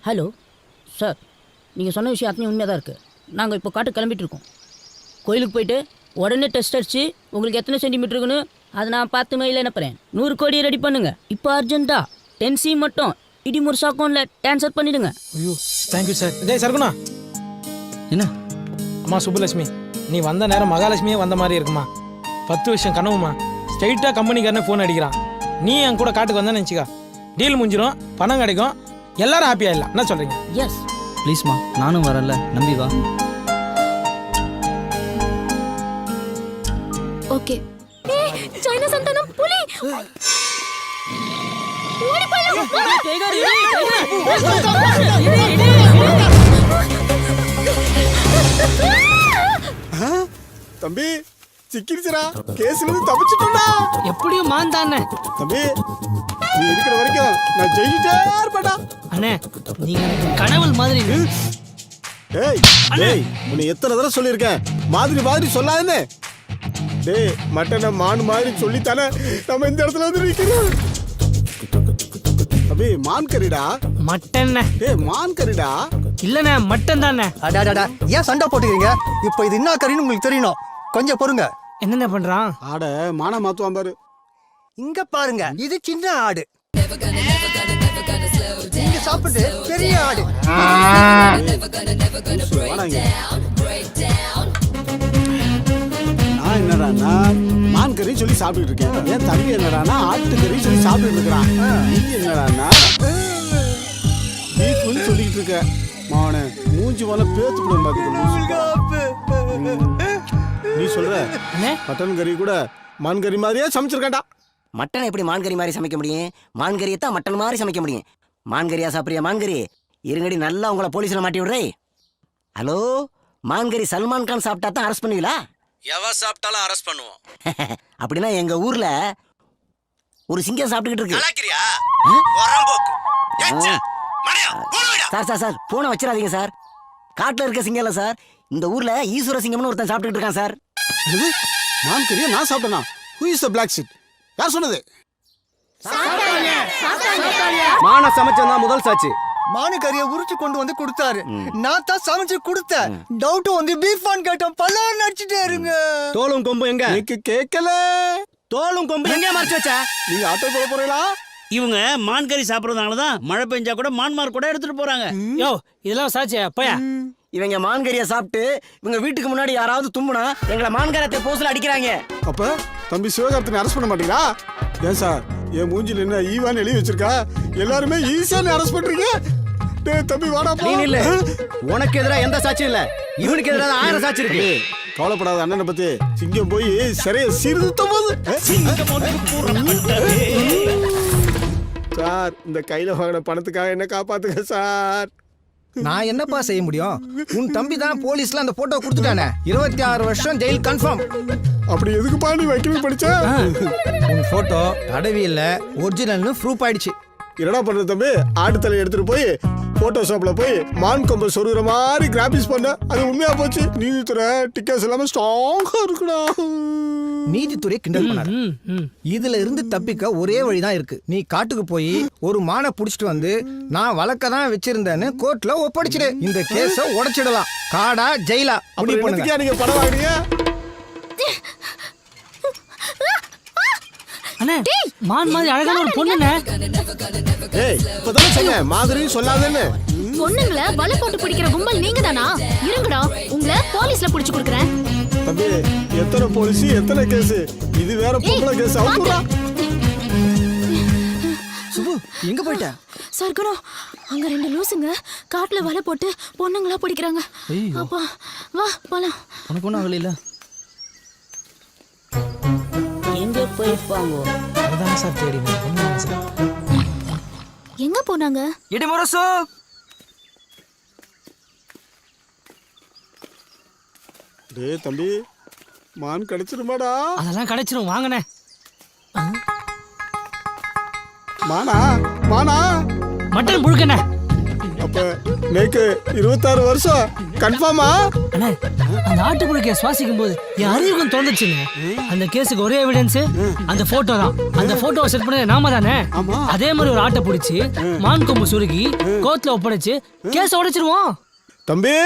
ஹலோ சார், நீங்கள் சொன்ன விஷயம் அத்தனை உண்மையாக தான் இருக்குது. நாங்கள் இப்போ காட்டு கிளம்பிட்டு இருக்கோம். கோயிலுக்கு போயிட்டு உடனே டெஸ்ட் அடிச்சு உங்களுக்கு எத்தனை சென்டிமீட்டர் இருக்குன்னு அதை நான் 10 மைல் அனுப்புகிறேன். 100 கோடி ரெடி பண்ணுங்க இப்போ அர்ஜென்ட்டா. 10C மட்டும் இடிமுறை அக்கௌண்ட்டில் ட்ரான்ஸ்ஃபர் பண்ணிடுங்க. ஐயோ தேங்க்யூ சார். டேய் சர்க்குணா. என்ன? அம்மா சுப்புலட்சுமி, நீ வந்த நேரம் மகாலட்சுமியே வந்த மாதிரி இருக்குமா. 10 வருஷம் கனவுமா. ஸ்ட்ரைட்டாக கம்பெனிக்காரனே ஃபோன் அடிக்கிறான். நீ என் கூட காட்டுக்கு வந்தேன்னு நினச்சிக்கா, டீல் முடிஞ்சிடும், பணம் கிடைக்கும், எல்லாரும் ஹாப்பியாக இல்லை. என்ன சொல்கிறீங்க? எஸ் ப்ளீஸ்மா, நானும் வரல, நம்பி வா. ஓகே. சைனா சந்தானம் புலி ஓடி போயிடலாம். தம்பி சிக்கிருச்சுடா, கேஸ்ல இருந்து தப்பிச்சிட்டோம்டா. எப்படியும் மாந்தானே தம்பி, நீ இருக்கிற வரைக்கும் நான் ஜெயிச்சிட்டே இருப்பேன்டா. அண்ணே நீங்க எனக்கு கடவுள் மாதிரி. ஏய் ஏய், உன்னை எத்தனை தடவை சொல்லியிருக்கேன் மாதிரி மாதிரி சொல்லாதுன்னு. டேய் மட்டனை மான் மாதிரி சொல்லித்தானே நம்ம இந்த இடத்துல வந்து நிற்கிறோம். தம்பி மான் கறிடா. மட்டன். ஏய் மான் கறிடா. இல்லண்ணே மட்டன் தானே. அடாடா, ஏன் சண்டை போட்டுக்கிறீங்க? இப்போ இது என்ன கறின்னு உங்களுக்கு தெரியணும், கொஞ்சம் பொறுங்க. என்னென்ன பண்றான்? ஆட மான மாத்துவான் பாரு. இங்க பாருங்க, இது சின்ன ஆடு, இங்க சாப்பிட்டு பெரிய ஆடு. நான் என்னடான்னா மான் கறி சொல்லி சாப்பிட்டு இருக்கேன். என் தம்பி என்னடானா ஆட்டு கறி சொல்லி சாப்பிட்டு இருக்கிறான். நீ என்னடான்னா பீஃப்னு சொல்லிட்டு இருக்க. மாவன மூஞ்சி போல பேத்து கூட நீ சொல்ற மட்டன் கறி கூட மான் கறி மாதிரியே சமைச்சிருக்கேன்டா. மட்டன் எப்படி மான்கறி மாதிரி சமைக்க முடியும்? மான்கறியை தான் மட்டன் மாதிரி சமைக்க முடியும். மான்கறியா சாப்பிட்றியா? மான்கறி இருங்கடி, நல்லா உங்களை போலீஸ்ல மாட்டி விடுறே. ஹலோ, மான்கறி சல்மான் கான் சாப்பிட்டா தான் அரெஸ்ட் பண்ணுவீங்களா? எவ சாப்பிட்டாலும் அரெஸ்ட் பண்ணுவோம். அப்படின்னா எங்க ஊர்ல ஒரு சிங்கம் சாப்பிட்டுக்கிட்டு இருக்கு. சார் சார் சார் போனை வச்சிடாதீங்க சார். காட்டுல இருக்க சிங்கம் இல்ல சார், இந்த ஊர்ல ஈஸ்வர சிங்கம்னு ஒருத்தன் சாப்பிட்டுக்கிட்டு இருக்கான் சார். மான் கறியா நான் சாப்பிட்டேனா? Who is the black sheep? யார் சொன்னது? மான சமைச்சா முதல் சாட்சி. மானு கறியை உரிச்சு கொண்டு வந்து கொடுத்தாரு, நான் தான் சமைச்சு கொடுத்தேன். டவுட் வந்து பீஃப் ஆன் கேட்டோம், பல்லார் நடிச்சிட்டே இருங்க. தோலும் கொம்பு எங்க? கேட்கல. தோலும் கொம்பு எங்க மறைச்சு வச்ச? நீங்க ஆட்டோ போக போறீங்களா? இவங்க மான் கறி சாப்பிட்றதுனால தான் மழை பெஞ்சா கூட மான்மார் கூட எடுத்துட்டு போறாங்க. யோ இதெல்லாம் சாட்சியா போயா? இவங்க மான்கறியை சாப்பிட்டு இவங்க வீட்டுக்கு முன்னாடி யாராவது தும்முனா எங்களை மான்கரத்தை போஸ்ல அடிக்கிறாங்க. அப்ப தம்பி சிவகார்த்தினை அரெஸ்ட் பண்ண மாட்டீங்களா? ஏன் சார் என் மூஞ்சில என்ன ஈவான்னு எழுதி வச்சிருக்கா? எல்லாருமே ஈஸியா அரெஸ்ட் பண்றீங்க. டேய் தம்பி வாடா போ. நீ இல்ல, உனக்கு எதிரா எந்த சாட்சியும் இல்ல, இவனுக்கு எதிரா 1000 சாட்சி இருக்கு. கவலைப்படாத அண்ணனை பத்தி. சிங்கம் போய் சரியா சீர்திருத்தம் போது. சார் இந்த கையில வாங்கின பணத்துக்காக என்ன காப்பாத்துங்க சார். நான் என்னப்பா செய்ய முடியும்? உன் தம்பி தான் போலீஸ்ல அந்த போட்டோ கொடுத்துட்டானே. 26 வருஷம் ஜெயில் கன்ஃபார்ம். அப்படி எதுக்குப்பா நீ வக்கீல் படிச்ச? உன் போட்டோ தடவியில்ல ஒரிஜினல்னு ப்ரூஃப் ஆயிடுச்சு. என்னடா பண்ற தம்பி? ஆடு தலை எடுத்துட்டு போய் போட்டோஷாப்ல போய் மான் கொம்பை சொருகிற மாதிரி கிராபிக்ஸ் பண்ண, அது உண்மையா போச்சு. நீதித்துறை டிக்கெட்ஸ் எல்லாமே ஸ்ட்ராங்கா இருக்குடா. நீதித்துறை கிண்டல் பண்ணாரு. இதுல இருந்து தப்பிக்க ஒரே வழிதான் இருக்கு. நீ காட்டுக்கு போய் ஒரு மானை புடிச்சிட்டு வந்து நான் வழக்க தான் வச்சிருந்தேன்னு கோர்ட்ல ஒப்படைச்சிடு. இந்த கேஸ உடைச்சிடலாம். காடா ஜெயிலா முடிவு பண்ணுங்க. நீங்க படம் வாங்குறீங்க? அண்ணே மான் மாதிரி அழகான ஒரு பொண்ணுண்ணே. ஏய் இப்பதான் சொன்னேன் மாதிரி சொல்லாதேன்னு. பொண்ணுங்கள வலை போட்டு பிடிக்கிற கும்பல் நீங்க தானா? இருங்கடா, உங்களை போலீஸ்ல புடிச்சு கொடுக்குறேன். தம்பி எத்தனை போலீஸ் எத்தனை கேஸ்? இது வேற பொம்பளை கேஸ். அவுக்குடா. சுபு எங்க போயிட்ட? சர்க்குணம், அங்க 2 லூசுங்க காட்டுல வலை போட்டு பொண்ணுங்களா பிடிக்கிறாங்க. அப்பா வா போலாம். உனக்கு ஒன்றும் ஆகல. எங்க போயிருப்பாங்க? அதான் சார் தேடி சார். எங்க போனாங்க? இடிமுரசு டேய் தம்பி மான் கிடைச்சிருமாடா? அதெல்லாம் கிடைச்சிரும் வாங்கண்ணே. மானா மானா மட்டன் புழுக்கண்ணே. அப்ப நேக்கு 26 வருஷம் கன்ஃபார்மா? அண்ணே அந்த ஆட்டு புழுக்கைய சுவாசிக்கும் போது என் அறிவுக்கும் தோணுச்சுங்க. அந்த கேஸுக்கு ஒரே எவிடன்ஸ் அந்த போட்டோ தான். அந்த போட்டோவை செட் பண்ணது நாம தானே. அதே மாதிரி ஒரு ஆட்டை பிடிச்சி மான் கொம்பு சுருகி கோர்ட்ல ஒப்படைச்சு கேஸ் உடைச்சிருவோம். தம்பி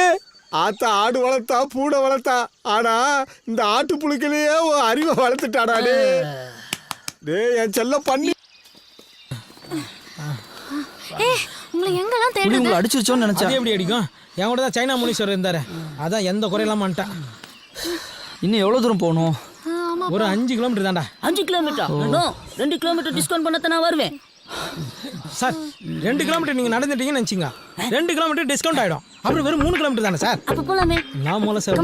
ஆத்தா ஆடு வளர்த்தா பூனை வளர்த்தா, ஆனா இந்த ஆட்டு புழுக்கிலேயே அறிவை வளர்த்துட்டாடா. டேய் என் செல்ல பண்ணி. உங்களை எங்கெல்லாம் தேடுறது? உங்களை அடிச்சிருச்சோன்னு நினைச்சா. எப்படி அடிக்கும்? என் கூட தான் சைனா முனீஸ்வரர் இருந்தாரு. அதான் எந்த குறையெல்லாம் மாட்டான். இன்னும் எவ்வளவு தூரம் போகணும்? ஒரு 5 கிலோமீட்டர் தான்டா. 5 கிலோமீட்டர்? 2 கிலோமீட்டர் டிஸ்கவுண்ட் பண்ணத்தான் நான் வருவேன் சார். 2 கிலோமீட்டர் நீங்க நடந்துட்டீங்கன்னு நினைச்சிங்க, 2 கிலோமீட்டர் டிஸ்கவுண்ட் ஆயிடும். அப்புறம் வெறும் 3 கிலோமீட்டர் தானே சார். அப்ப போலாமே. நான் மூல சார்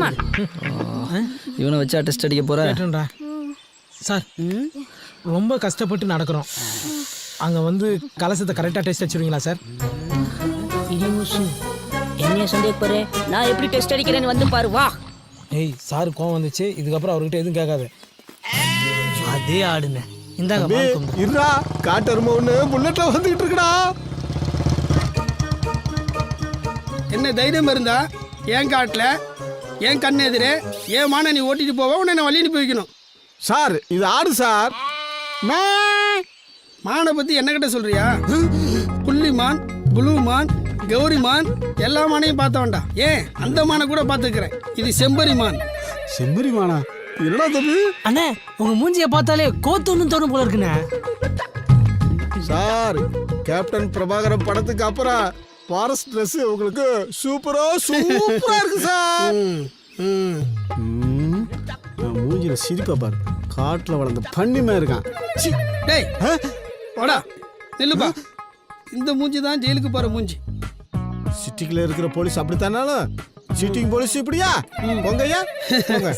இவனை வச்சா டெஸ்ட் அடிக்க போறேன் சார். ரொம்ப கஷ்டப்பட்டு நடக்கிறோம். அங்க வந்து கலசத்தை கரெக்டா டெஸ்ட் வச்சிருவீங்களா சார்? என்ன சந்தேகப்படுற? நான் எப்படி டெஸ்ட் அடிக்கிறேன்னு வந்து பாரு வா. ஏய் சார் கோவம் வந்துச்சு. இதுக்கப்புறம் அவர்கிட்ட எதுவும் கேட்காது. அதே ஆடுங்க. இந்தாங்க இருடா, காட்டரும ஒண்ணு புல்லட்ல வந்துகிட்டு இருக்குடா. என்ன தைரியம் இருந்தா என் காட்டுல என் கண்ணு எதிரே ஏன் மான நீ ஓட்டிட்டு போவ, உன்னை நான் வழி அனுப்பி வைக்கணும். சார் இது ஆடு சார். மானை பத்தி என்ன கிட்ட சொல்றியா? புள்ளி மான், புளூ மான், கௌரி மான் எல்லா மானையும் பார்த்த வேண்டாம். ஏன் அந்த மானை கூட பார்த்துக்கிறேன். இது செம்பரி மான். செம்பரி மானா? என்னடா தம்பி? அண்ணே உங்க மூஞ்சிய பார்த்தாலே கோத்துன்னு தோணும் போல இருக்குண்ணே. சார் கேப்டன் பிரபாகரன் படத்துக்கு அப்புறம் ஃபாரஸ்ட் ட்ரெஸ் உங்களுக்கு சூப்பரா இருக்கு சார். மூஞ்சில சிரிப்பா பாரு. காட்டுல வளர்ந்த பண்ணிமே இருக்கான். டேய் வாடா நில்லுப்பா. இந்த மூஞ்சி தான் ஜெயிலுக்கு போற மூஞ்சி. சிட்டிக்குள்ள இருக்கிற போலீஸ் அப்படித்தானாலும் சீட்டிங் போலீஸ் இப்படியா? பொங்கையா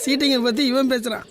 சீட்டிங்கை பத்தி இவன் பேசுறான்.